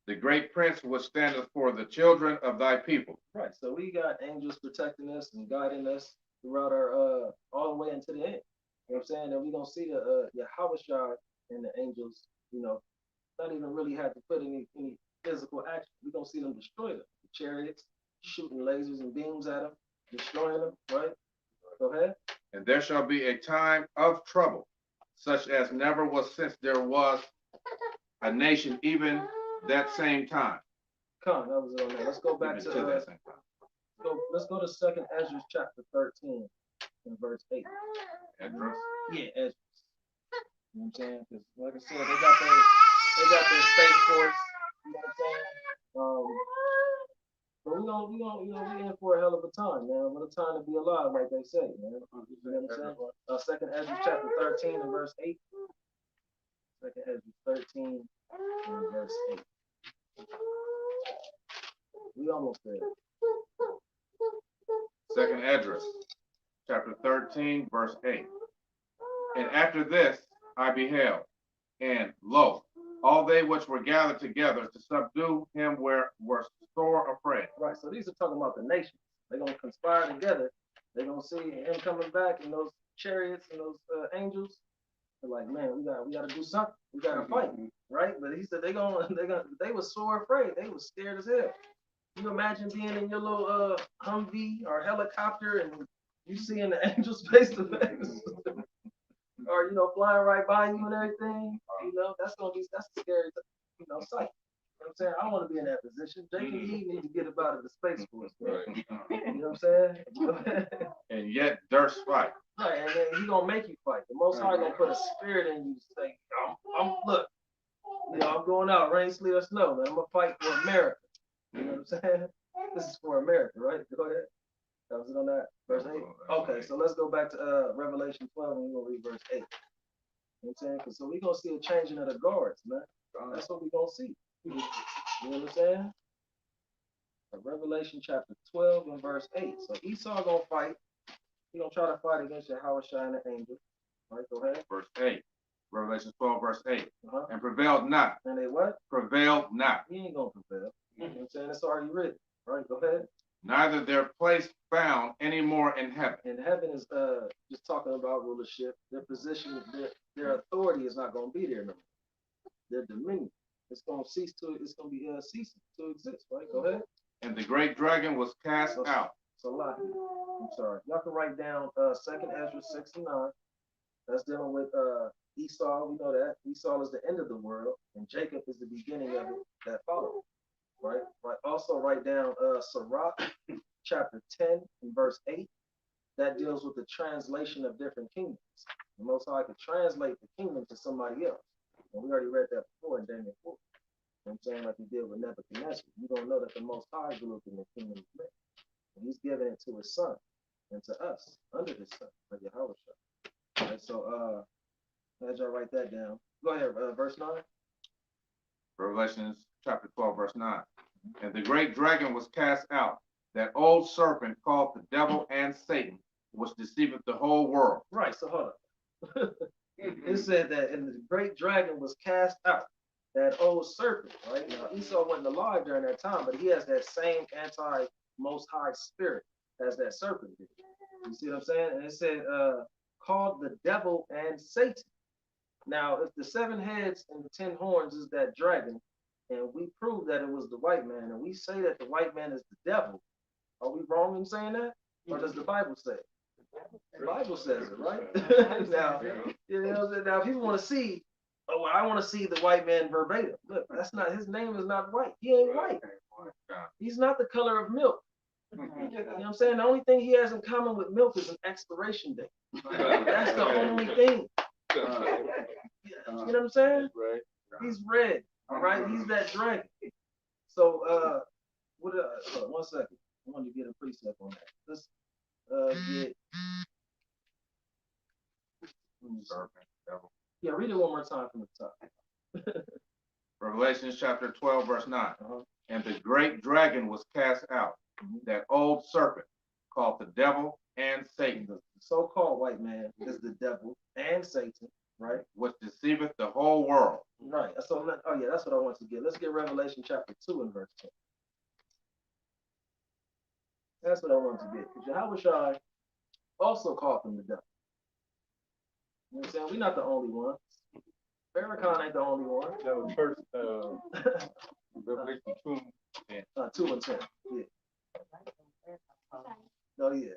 the great prince which standeth for the children of thy people. Right. So we got angels protecting us and guiding us throughout our all the way into the end. You know what I'm saying? And we're gonna see the Hamashiach and the angels, not even really have to put any physical action. We're gonna see them destroy them. The chariots shooting lasers and beams at them, destroying them, right? Go ahead. And there shall be a time of trouble, such as never was since there was a nation, even that same time. Come, that was it on there. Let's go back to that same time. Let's go to 2nd Ezra chapter 13 and verse 8. Esdras? Yeah, Ezra. You know what I'm saying? Because like I said, they got their space force. You know what I'm saying? But we in for a hell of a time, man. What a time to be alive, like they say, man. You know what I'm saying? 2nd Ezra chapter 13 and verse 8. 2nd Ezra 13 and verse 8. We almost there. 2nd Esdras, chapter 13, verse 8. And after this I beheld, and lo, all they which were gathered together to subdue him were sore afraid. Right, so these are talking about the nations. They're going to conspire together. They're going to see him coming back and those chariots and those angels. They're like, man, we got to do something. We got to fight, right? But he said they were sore afraid. They were scared as hell. You imagine being in your little Humvee or helicopter and you seeing the angels face to face, or flying right by you and everything. That's a scary, sight. You know what I'm saying? I want to be in that position. Jake and Eve need to get up out of the Space Force, bro. Right. You know what I'm saying? And yet durst fight. Right, and then he gonna make you fight. The Most High gonna put a spirit in you to say, look, I'm going out, rain, sleet, or snow, man. I'm gonna fight for America. You know what I'm saying? This is for America, right? Go ahead. That was it on that verse 8. Okay, so let's go back to Revelation 12 and we're gonna read verse 8. You know what I'm saying? So we're gonna see a changing of the guards, man. That's what we're gonna see. You know what I'm saying? Revelation chapter 12 and verse 8. So Esau gonna fight. He's gonna try to fight against Yahushua and the angel. All right, go ahead. Verse 8. Revelation 12, verse 8. And prevailed not. And they what? Prevailed not. He ain't gonna prevail. You know what I'm saying? It's already written. All right, go ahead. Neither their place found any more in heaven. And heaven is just talking about rulership. Their position, their authority is not gonna be there no more. Their dominion. It's gonna be ceasing to exist, right? Go ahead. And the great dragon was cast out. Salahi. I'm sorry. Y'all can write down 2nd Ezra 6 and 9. That's dealing with Esau. We know that. Esau is the end of the world, and Jacob is the beginning of it that follows. Right? Also write down Sirach chapter 10 and verse 8. That deals with the translation of different kingdoms. The Most High could translate the kingdom to somebody else. And we already read that before in Daniel 4. You know what I'm saying? Like we did with Nebuchadnezzar. You don't know that the Most High grew up in the kingdom of men. And he's giving it to his son and to us under his son, like Yahushua. All right, so as y'all write that down. Go ahead, verse 9. Revelations chapter 12, verse 9. And the great dragon was cast out, that old serpent called the devil and Satan, which deceiveth the whole world. Right, so hold on. It said that and the great dragon was cast out, that old serpent, right? Now Esau wasn't alive during that time, but he has that same anti-Most High spirit as that serpent did. You see what I'm saying? And it said called the devil and Satan. Now, if the 7 heads and the 10 horns is that dragon, and we prove that it was the white man, and we say that the white man is the devil, are we wrong in saying that? Or does the Bible say it? The Bible says it, right? Now, now people want to see Oh, well, I want to see the white man verbatim. Look, that's not his name. Is not white. He ain't white. He's not the color of milk. You know what I'm saying? The only thing he has in common with milk is an expiration date. That's the only thing. You know what I'm saying? Right. He's red. All right. He's that dragon. So, what? Hold on 1 second. I wanted to get a precept on that. Let's get. Yeah, read it one more time from the top. Revelation chapter 12, verse 9. And the great dragon was cast out, that old serpent called the devil and Satan. The so-called white man is the devil and Satan, right? Which deceiveth the whole world. Right. So, oh yeah, that's what I want to get. Let's get Revelation chapter 2 and verse 10. That's what I want to get. Because Yahushua also called him the devil. You know what I'm saying? We're not the only ones. Farrakhan ain't the only one. That was first Revelation 2 and 2 and 10. Yeah. No, yeah.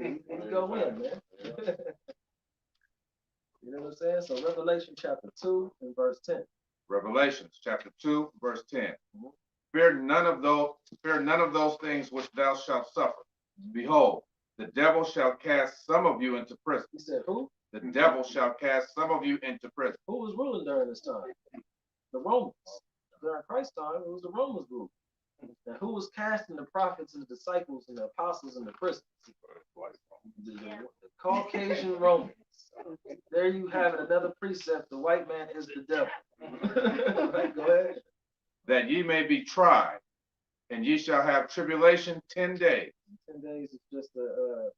He go win, man. You know what I'm saying? So Revelation chapter 2 and verse 10. Revelation chapter 2, verse 10. Fear none of those things which thou shalt suffer. Behold, the devil shall cast some of you into prison. He said, who? The devil shall cast some of you into prison. Who was ruling during this time? The Romans. During Christ's time, it was the Romans ruling. And who was casting the prophets and the disciples and the apostles into prison? The Caucasian Romans. There you have it, another precept. The white man is the devil. Right, go ahead. That ye may be tried, and ye shall have tribulation 10 days. 10 days is just a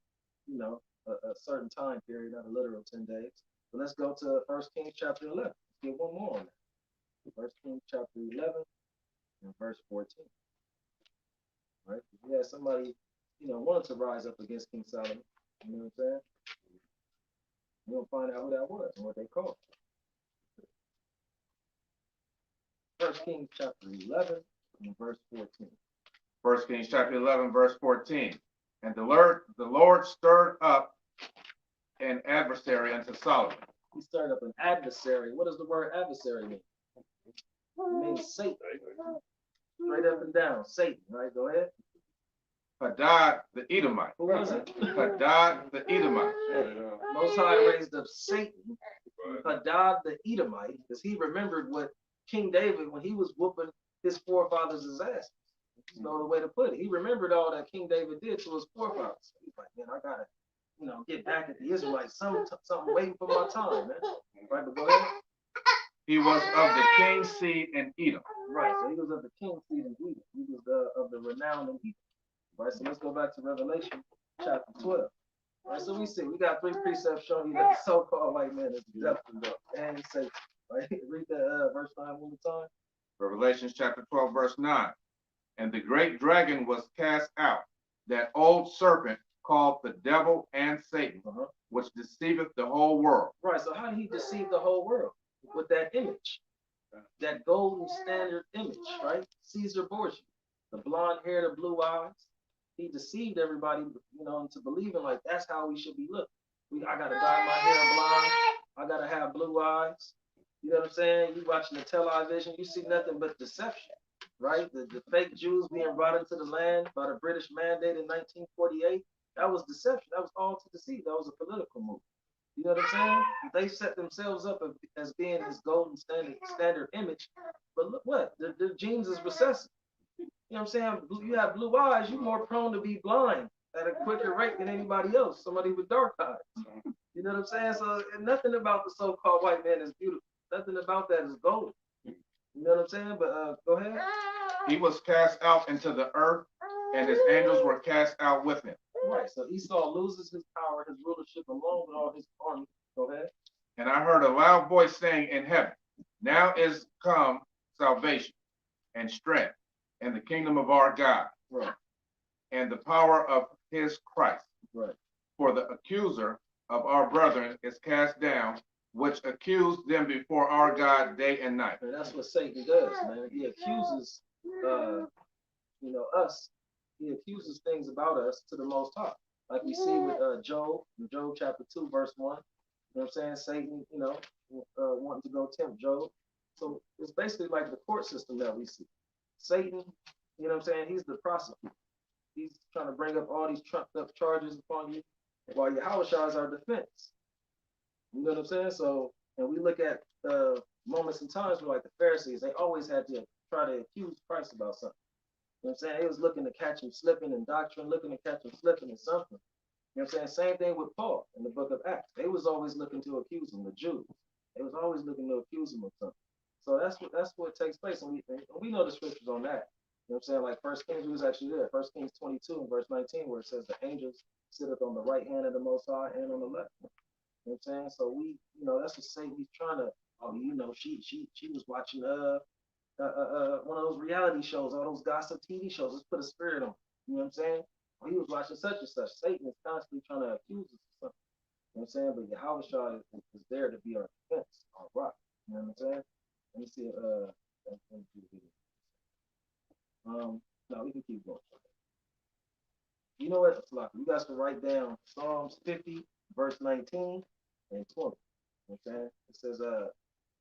certain time period, not a literal 10 days. But let's go to 1 Kings chapter 11. Let's get one more on that. 1 Kings chapter 11 and verse 14. Right? We had somebody, wanted to rise up against King Solomon. You know what I'm saying? We'll find out who that was and what they called. 1 Kings chapter 11 and verse 14. 1 Kings chapter 11, verse 14. And the Lord stirred up an adversary unto Solomon. He stirred up an adversary. What does the word adversary mean? It means Satan. Straight up and down, Satan. Right? Go ahead. Hadad the Edomite. Who was it? Hadad the Edomite. Most High raised up Satan, Hadad the Edomite, because he remembered what King David, when he was whooping his forefathers' asses. There's no other way to put it. He remembered all that King David did to his forefathers. He's like, man, I gotta, get back at the Israelites. Something waiting for my time, man. Right, but go ahead. He was of the king's seed in Edom. Right, so he was of the king's seed in Edom. He was of the renown in Edom. Right, so let's go back to Revelation chapter 12. Right, so we got 3 precepts showing you that the so-called white man is the devil and Satan. Right, read that verse 9 one more time. Revelation chapter 12, verse 9. And the great dragon was cast out, that old serpent called the devil and Satan, which deceiveth the whole world. Right, so how did he deceive the whole world? With that image, that golden standard image, right? Caesar Borgia, the blonde hair, the blue eyes. He deceived everybody, into believing like that's how we should be looking. I gotta dye my hair blonde. I gotta have blue eyes. You know what I'm saying? You watching the television, you see nothing but deception, right? The fake Jews being brought into the land by the British mandate in 1948. That was deception. That was all to deceive. That was a political move. You know what I'm saying? They set themselves up as being his golden standard image. But look what? Their genes is recessive. You know what I'm saying? You have blue eyes, you're more prone to be blind at a quicker rate than anybody else, somebody with dark eyes. You know what I'm saying? So nothing about the so-called white man is beautiful. Nothing about that is golden. You know what I'm saying? But go ahead. He was cast out into the earth, and his angels were cast out with him. Right, so Esau loses his power, his rulership, along with all his army. Go ahead. And I heard a loud voice saying in heaven, now is come salvation and strength and the kingdom of our God, right, and the power of his Christ. Right. For the accuser of our brethren is cast down, which accused them before our God day and night. And that's what Satan does, man. He accuses, us. He accuses things about us to the Most High. Like we see with Job, in Job chapter 2, verse 1. You know what I'm saying? Satan, wanting to go tempt Job. So it's basically like the court system that we see. Satan, you know what I'm saying? He's the prosecutor. He's trying to bring up all these trumped up charges upon you, while Yahushua is our defense. You know what I'm saying? So, and we look at moments and times where, like the Pharisees, they always had to try to accuse Christ about something. You know what I'm saying? They was looking to catch him slipping in doctrine, looking to catch him slipping in something. You know what I'm saying? Same thing with Paul in the book of Acts. They was always looking to accuse him, the Jews. They was always looking to accuse him of something. So that's what takes place. And we know the scriptures on that. You know what I'm saying? Like First Kings, we was actually there. First Kings 22 and verse 19, where it says the angels sitteth on the right hand of the Most High and on the left. You know what I'm saying? So that's what Satan, he's trying to, she was watching one of those reality shows, all those gossip TV shows. Let's put a spirit on. You know what I'm saying? Or he was watching such and such. Satan is constantly trying to accuse us of something. You know what I'm saying? But Yahushua is there to be our defense, our rock. You know what I'm saying? Let me see. No, we can keep going. You know what? You guys can write down Psalms 50, verse 19 and 20. You know what I'm saying? It says,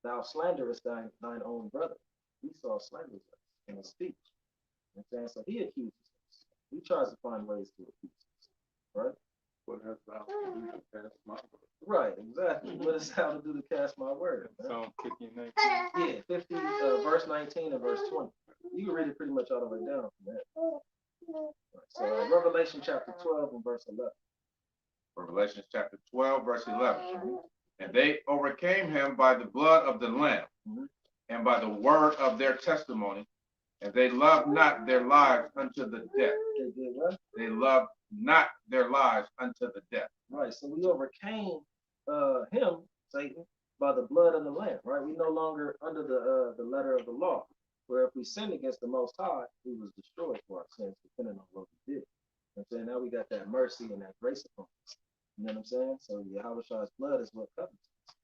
thou slanderest thine own brother. Esau slanders us in his speech. You know what I'm saying? So he accuses us. He tries to find ways to accuse us. Right? What has thou to do to cast my word? Right, exactly. What is thou to do to cast my word? Psalm 50 and 19. Yeah, 50, verse 19 and verse 20. You can read it pretty much all the way down from that. Right, so Revelation chapter 12 and verse 11. Revelation chapter 12, verse 11. And they overcame him by the blood of the Lamb and by the word of their testimony, and they loved not their lives unto the death. They did what? They loved not their lives unto the death. Right, so we overcame him, Satan, by the blood of the Lamb, right? We no longer under the letter of the law, where if we sinned against the Most High, we was destroyed for our sins, depending on what we did. You know what I'm saying? Now we got that mercy and that grace upon us. You know what I'm saying? So Yahushua's blood is what covers us.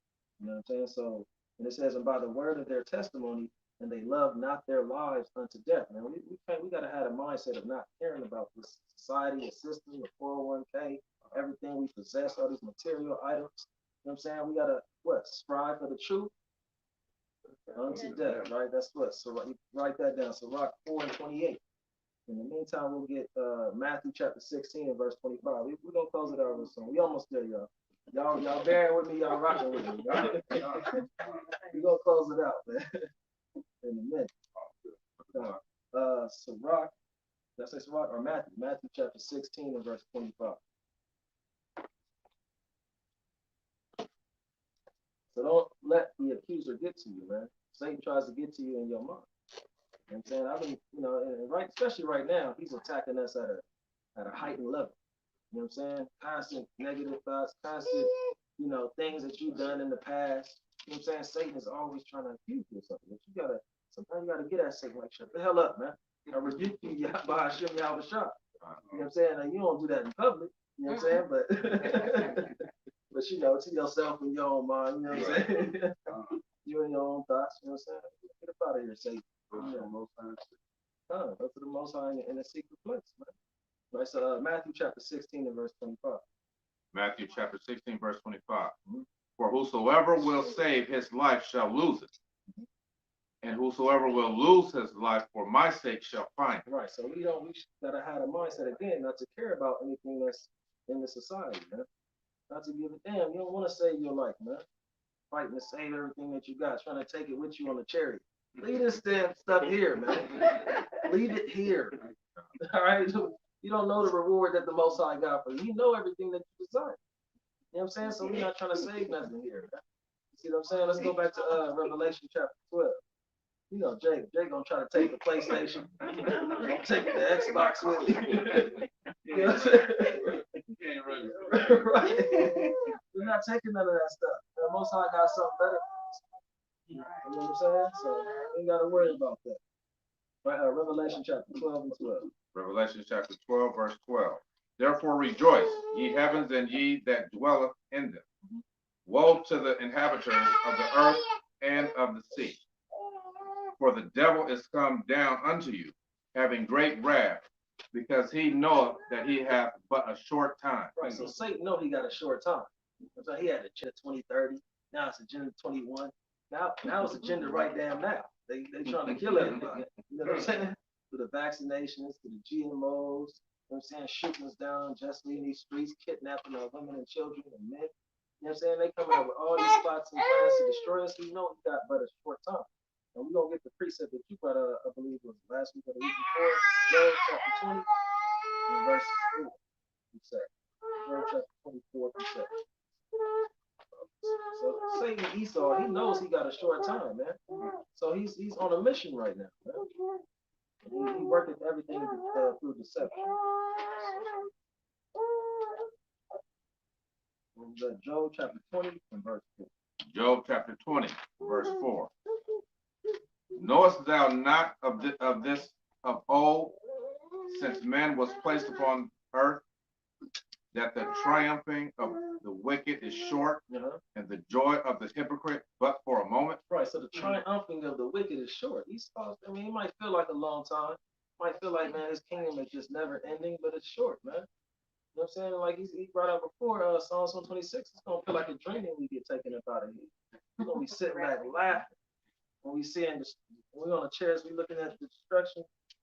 You know what I'm saying? So, and it says, and by the word of their testimony, and they love not their lives unto death. Man, we got to have a mindset of not caring about this society, the system, the 401k, everything we possess, all these material items. You know what I'm saying? We got to, strive for the truth unto death, right? That's what. So write that down. So Sirach 4 and 28. In the meantime, we'll get Matthew chapter 16 and verse 25. We're going to close it out real soon. We almost there, y'all. Y'all bearing with me, y'all rocking with me. We're going to close it out, man. In a minute. Sirach, did I say Sirach or Matthew? Matthew chapter 16 and verse 25. So don't let the accuser get to you, man. Satan tries to get to you in your mind. You know what I'm saying? I mean, and right, especially right now, he's attacking us at a heightened level. You know what I'm saying? Constant negative thoughts, constant, things that you've done in the past. You know what I'm saying? Satan is always trying to accuse you of something. But sometimes you gotta get at Satan like, shut the hell up, man. I rebuke you, by Hashem Yahushua. You know what I'm saying? Now, you don't do that in public. You know what I'm saying? But but to yourself in your own mind. You know what I'm saying? You and your own thoughts. You know what I'm saying? Get up out of here, Satan. Go to the Most High in a secret place, man. Right. So Matthew chapter 16 and verse 25. Matthew chapter 16, verse 25. For whosoever will save his life shall lose it. And whosoever will lose his life for my sake shall find it. Right. So we gotta have a mindset again, not to care about anything that's in the society, man. Not to give a damn. You don't want to save your life, man. Fighting to save everything that you got, trying to take it with you on the chariot. Leave this damn stuff here, man. Leave it here. All right. You don't know the reward that the Most High got for you. You know everything that you desire. You know what I'm saying? So we're not trying to save nothing here, man. See what I'm saying? Let's go back to Revelation chapter 12. Jay gonna try to take the PlayStation, take the Xbox with me. You know what I'm saying? Right. We're not taking none of that stuff. The Most High got something better. You know what I'm saying? So we ain't gotta worry about that. Right, Revelation chapter 12 and 12. Revelation chapter 12, verse 12. Therefore rejoice, ye heavens, and ye that dwelleth in them. Woe to the inhabitants of the earth and of the sea. For the devil is come down unto you, having great wrath, because he knoweth that he hath but a short time. Right, so Satan know he got a short time. So he had Agenda 2030. Now it's Agenda 21. Now it's Agenda right damn now. They trying to kill everybody. You know what I'm saying? To the vaccinations, to the GMOs. You know what I'm saying? Shooting us down justly in these streets, kidnapping our women and children and men. You know what I'm saying? They coming up with all these plots and plans to destroy us. We know we got but a short time. And we're going to get the precept that you brought up, I believe it was last week or the week before, Job chapter 20, and verse 4. You say. Job chapter 24, precept. So Satan Esau, he knows he got a short time, man. So he's on a mission right now, man. He working everything through deception. Job chapter 20 and verse 4. Job chapter 20, verse 4. Knowest thou not of this of old, since man was placed upon earth, that the triumphing of the wicked is short, and the joy of the hypocrite but for a moment? Right, so the triumphing of the wicked is short. I mean, it might feel like a long time. Might feel like, man, his kingdom is just never ending, but it's short, man. You know what I'm saying? Like he brought up before, Psalms 126, it's going to feel like a dream when we get taken up out of here. We're going to be sitting back laughing. When we see when we're on the chairs, we looking at the destruction.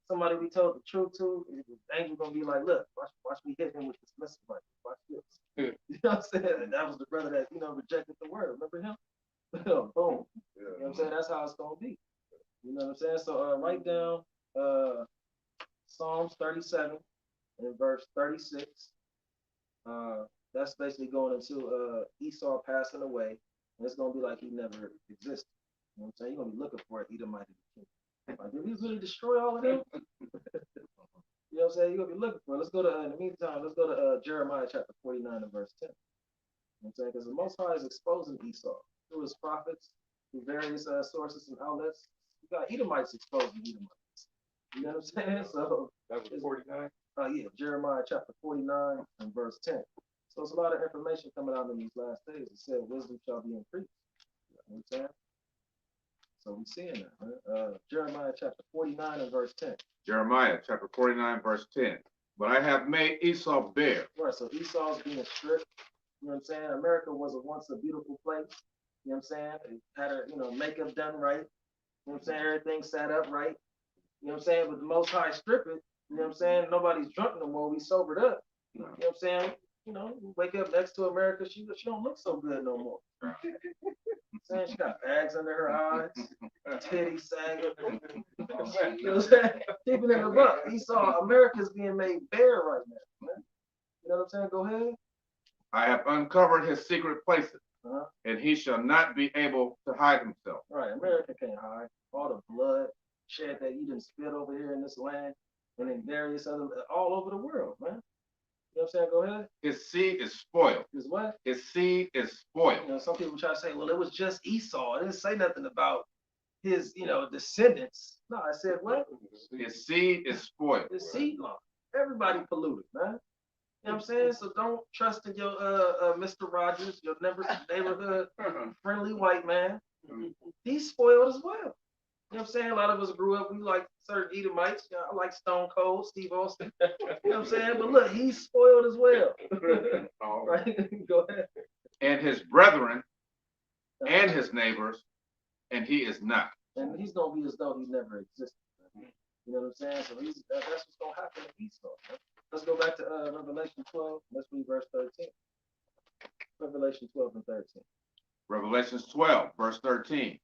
Somebody we told the truth to, the angel gonna be like, look, watch me hit him with this missile rifle. Watch this. You know what I'm saying? And that was the brother that, rejected the word. Remember him? Boom. You know what I'm saying? That's how it's gonna be. You know what I'm saying? So write down Psalms 37 and verse 36. That's basically going into Esau passing away. And it's gonna be like he never existed. You know what I'm saying? You're going to be looking for it, Edomite in the kingdom. Like, did we really destroy all of them? You know what I'm saying? You're going to be looking for it. Let's go to, in the meantime, let's go to Jeremiah chapter 49 and verse 10. You know what I'm saying? Because the Most High is exposing Esau through his prophets, through various sources and outlets. You got Edomites exposing Edomites. You know what I'm saying? So that was 49? Yeah, Jeremiah chapter 49 and verse 10. So it's a lot of information coming out in these last days. It said, wisdom shall be increased. You know what I'm saying? So we're seeing that. Jeremiah chapter 49 and verse 10. Jeremiah chapter 49, verse 10. But I have made Esau bare. Right, so Esau's being stripped. You know what I'm saying? America was once a beautiful place. You know what I'm saying? It had her, makeup done right. You know what I'm saying? Everything set up right. You know what I'm saying? But the Most High strip it. You know what I'm saying? Nobody's drunk no more. We sobered up. You know what I'm saying? Wake up next to America, she don't look so good no more. Saying she got bags under her eyes, titties sagging. You know what I'm saying? Keeping it above. Esau, America's being made bare right now, man. You know what I'm saying? Go ahead. I have uncovered his secret places, and he shall not be able to hide himself. Right, America can't hide. All the blood shed that you didn't spit over here in this land, and in various other, all over the world, man. You know what I'm saying? Go ahead. His seed is spoiled. His what? His seed is spoiled. Some people try to say, well, it was just Esau. It didn't say nothing about his, descendants. No, I said what? His seed is spoiled. His seed line. Everybody polluted, man. You know what I'm saying? So don't trust in your Mr. Rogers, your neighborhood friendly white man. He's spoiled as well. You know what I'm saying? A lot of us grew up, we like certain Edomites. I like Stone Cold, Steve Austin. You know what I'm saying? But look, he's spoiled as well. Right? Go ahead. And his brethren and his neighbors, and he is not. And he's going to be as though he never existed. You know what I'm saying? So that's what's going to happen to Esau. Man. Let's go back to Revelation 12. Let's read verse 13. Revelation 12 and 13. Revelation 12, verse 13.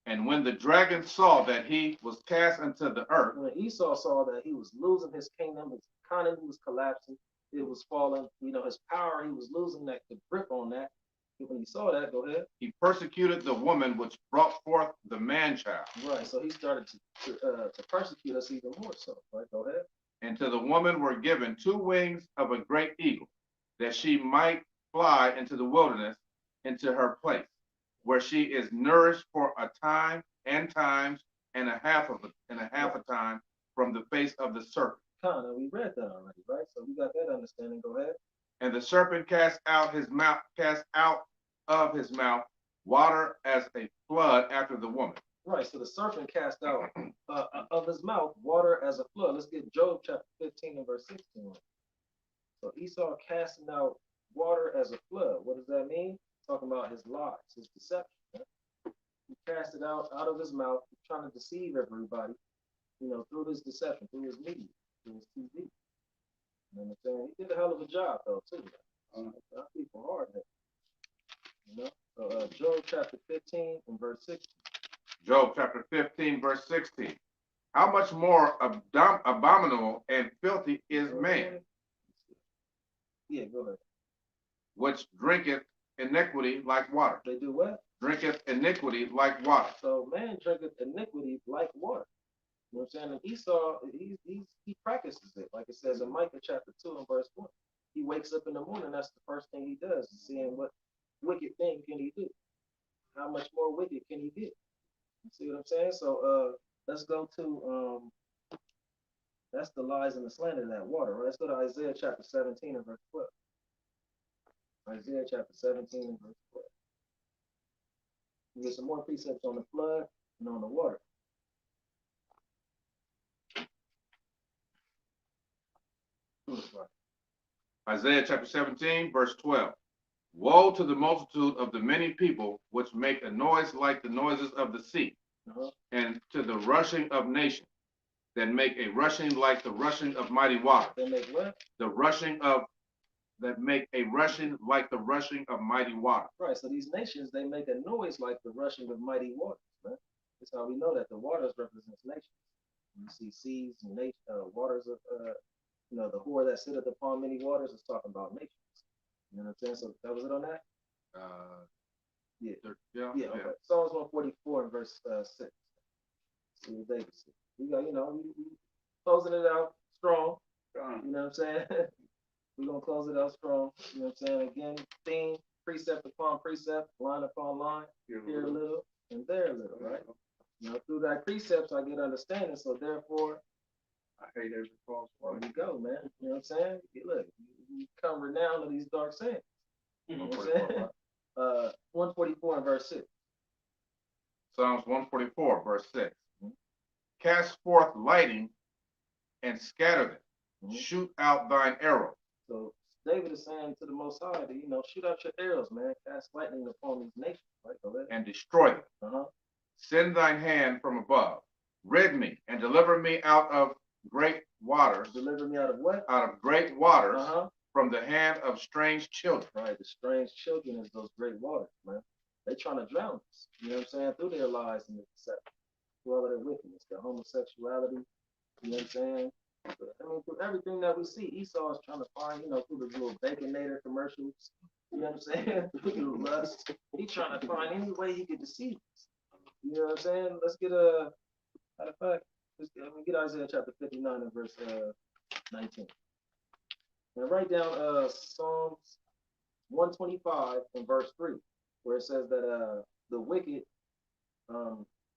And when the dragon saw that he was cast into the earth. When Esau saw that he was losing his kingdom, his economy was collapsing, it was falling, his power, he was losing that grip on that. When he saw that, go ahead. He persecuted the woman which brought forth the man-child. Right, so he started to persecute us even more so. Right, go ahead. And to the woman were given 2 wings of a great eagle, that she might fly into the wilderness, into her place, where she is nourished for a time and times and a half a time from the face of the serpent. We read that already, right? So we got that understanding. Go ahead. And the serpent cast out of his mouth water as a flood after the woman. Right. So the serpent cast out of his mouth water as a flood. Let's get Job chapter 15 and verse 16. So Esau casting out water as a flood. What does that mean? Talking about his lies, his deception. Right? He cast it out of his mouth, trying to deceive everybody, through his deception, through his media, through his TV. You know what I'm saying? He did a hell of a job, though, too. Our people hard headed. So, Job chapter 15 and verse 16. Job chapter 15, verse 16. How much more abominable and filthy is man? Yeah, go ahead. Which drinketh iniquity like water. They do what? Drinketh iniquity like water. So man drinketh iniquity like water. You know what I'm saying? And Esau, he practices it. Like it says in Micah chapter 2 and verse 1. He wakes up in the morning, that's the first thing he does, is seeing what wicked thing can he do. How much more wicked can he get? You see what I'm saying? So let's go to that's the lies and the slander of that water. Right? Let's go to Isaiah chapter 17 and verse 12. Isaiah chapter 17 and verse 12. You get some more precepts on the flood and on the water. Isaiah chapter 17, verse 12. Woe to the multitude of the many people which make a noise like the noises of the sea, and to the rushing of nations that make a rushing like the rushing of mighty water. They make what? That make a rushing like the rushing of mighty water. Right. So these nations, they make a noise like the rushing of mighty waters. Right? That's how we know that the waters represents nations. You see seas and waters of the whore that sitteth upon many waters is talking about nations. You know what I'm saying? So that was it on that? Yeah. Okay. Psalms 144 and verse 6. See what David said. We got, we closing it out strong. You know what I'm saying? We're gonna close it out strong. You know what I'm saying? Again, theme, precept upon precept, line upon line, here a little and there a little, right? Through thy precepts I get understanding, so therefore I hate every false there you go, man. You know what I'm saying? Look, you become renowned of these dark sayings. You know what I'm saying? 144 and verse 6. Psalms 144, verse 6. Cast forth lightning and scatter them. Shoot out thine arrows. So David is saying to the Most High to, shoot out your arrows, man. Cast lightning upon these nations, right? Go ahead. And destroy them. Send thine hand from above. Rid me and deliver me out of great waters. Deliver me out of what? Out of great waters from the hand of strange children. Right, the strange children is those great waters, man. They trying to drown us, you know what I'm saying, through their lies and their deception, through all of their wickedness, their homosexuality, you know what I'm saying? I mean, through everything that we see, Esau is trying to find, through the little Baconator commercials, you know what I'm saying? Through lust, he's trying to find any way he could deceive us. You know what I'm saying? Let's get matter of fact, get Isaiah chapter 59 and verse 19. And write down Psalms 125 and verse 3, where it says that the wicked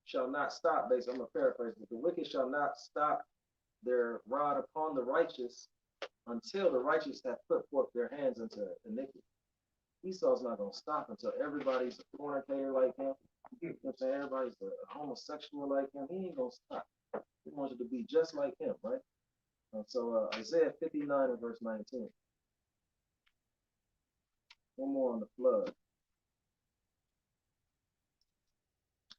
shall not stop, basically, I'm going to paraphrase it, the wicked shall not stop their rod upon the righteous until the righteous have put forth their hands into iniquity. Esau's not going to stop until everybody's a fornicator like him. You know what I'm saying? Everybody's a homosexual like him. He ain't going to stop. He wants you to be just like him, right? So Isaiah 59 and verse 19. One more on the flood.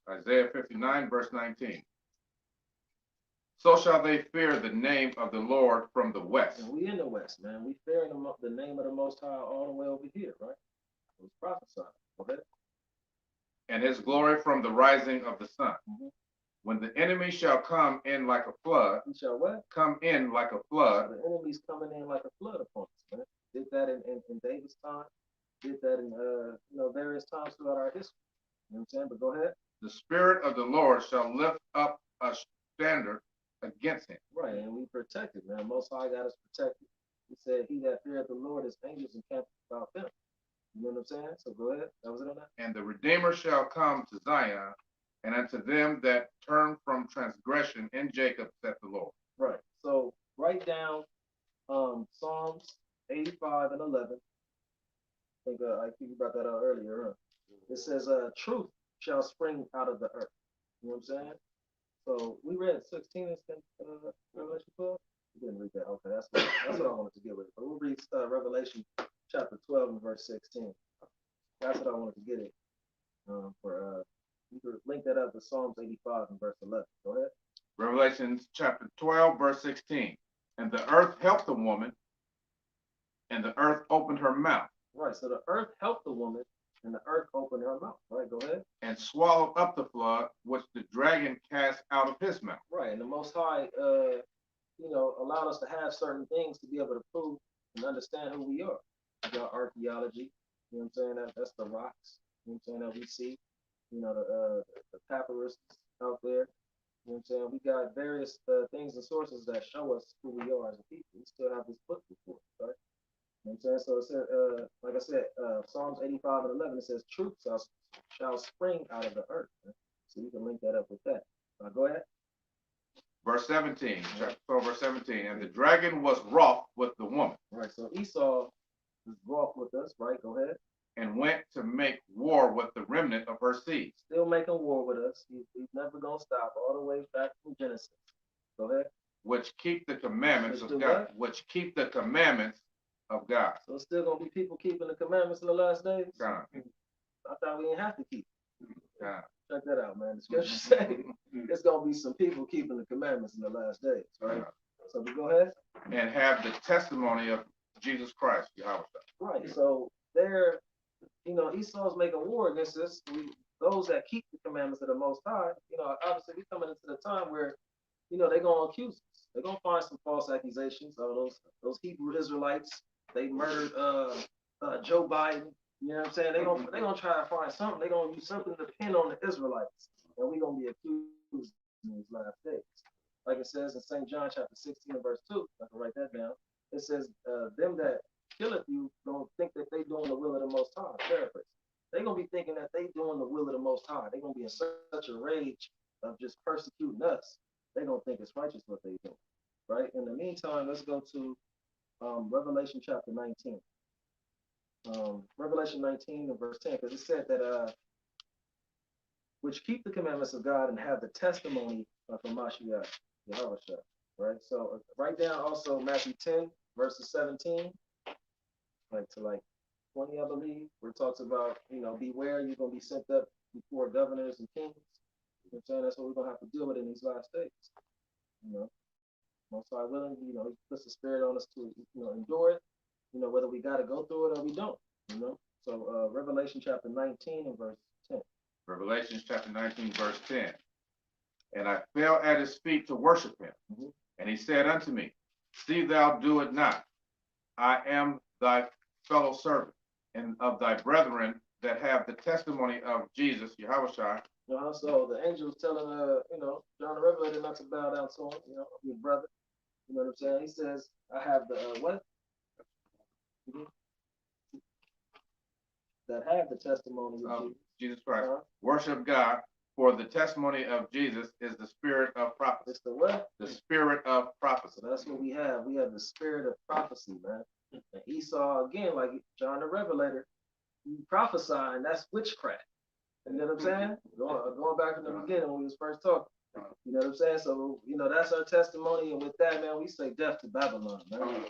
Isaiah 59, verse 19. So shall they fear the name of the Lord from the west. And we in the west, man. We fearing the name of the Most High all the way over here, right? It was prophesied. Okay? And his glory from the rising of the sun. When the enemy shall come in like a flood. He shall what? Come in like a flood. So the enemy's coming in like a flood upon us, man. Did that in David's time. Did that in various times throughout our history. You know what I'm saying? But go ahead. The Spirit of the Lord shall lift up a standard against him. Right, and we protected, man. Most High got us protected. He said, he that feareth the Lord, his angels encamp about them. You know what I'm saying? So go ahead. That was it on that. And the Redeemer shall come to Zion, and unto them that turn from transgression in Jacob, saith the Lord. Right. So write down Psalms 85 and 11. I think I brought that out earlier. It says, truth shall spring out of the earth. You know what I'm saying? So we read 16 in Revelation 12. We didn't read that. Okay, that's what I wanted to get with. But we'll read Revelation chapter 12 and verse 16. That's what I wanted to get it. You could link that up to Psalms 85 and verse 11. Go ahead. Revelations chapter 12, verse 16. And the earth helped the woman, and the earth opened her mouth. Right. So the earth helped the woman, and the earth opened her mouth. Right. Go ahead. And swallowed up the flood, which the dragon cast out of his mouth. Right. And the Most High, allowed us to have certain things to be able to prove and understand who we are. We got archaeology. You know what I'm saying? That's the rocks. You know what I'm saying? That we see. The papyrus out there. You know what I'm saying? We got various things and sources that show us who we are as a people. We still have this book before, right? You know what I'm saying? So it said, like I said, Psalms 85 and 11, it says, truth shall spring out of the earth. Right? So you can link that up with that. Go ahead. Verse 17, chapter 12, verse 17. And the dragon was wroth with the woman. Right. So Esau is wroth with us, right? Go ahead. And went to make war with the remnant of her seed. Still making war with us. He's never going to stop all the way back from Genesis. Go ahead. Which keep the commandments of God. Which keep the commandments of God. So it's still going to be people keeping the commandments in the last days? God. I thought we didn't have to keep them. God. Check that out, man. The scripture say it's going to be some people keeping the commandments in the last days, right? God. So we go ahead. And have the testimony of Jesus Christ, Yahweh. Right. So they're, Esau's making war against us. Those that keep the commandments of the Most High, obviously we're coming into the time where, they're going to accuse us. They're going to find some false accusations of those Hebrew Israelites. They murdered Joe Biden. You know what I'm saying? They're going to try to find something. They're going to use something to pin on the Israelites. And we're going to be accused in these last days. Like it says in St. John chapter 16 and verse 2. I can write that down. It says, them that killeth you don't think that they doing the will of the Most High. Paraphrase. They're going to be thinking that they doing the will of the Most High. They're going to be in such a rage of just persecuting us. They're going to think it's righteous what they do. Right? In the meantime, let's go to Revelation chapter 19. Revelation 19 and verse 10, because it said that which keep the commandments of God and have the testimony of Hamashiach, Hamashiach, right? So write down also Matthew 10, verses 17, to 20, I believe, where it talks about, beware, you're going to be sent up before governors and kings. You know what I'm saying? That's what we're going to have to deal with in these last days. Most High willing, he puts the spirit on us to, endure it, whether we got to go through it or we don't, So Revelation chapter 19 and verse 10. Revelation chapter 19, verse 10. And I fell at his feet to worship him. Mm-hmm. And he said unto me, see thou do it not. I am thy fellow servant and of thy brethren that have the testimony of Jesus, Yahushua. So the angel was telling, John the Revelator not to bow down to him, your brother. You know what I'm saying? He says, I have the, what? Mm-hmm. That have the testimony of Jesus Christ. Worship God, for the testimony of Jesus is the spirit of prophecy. It's the what? The spirit of prophecy. So that's what we have. We have the spirit of prophecy, man. And Esau, again, like John the Revelator, he prophesying, that's witchcraft. You know what I'm saying? Going back to the beginning when we was first talking. You know what I'm saying? So, that's our testimony. And with that, man, we say death to Babylon, man.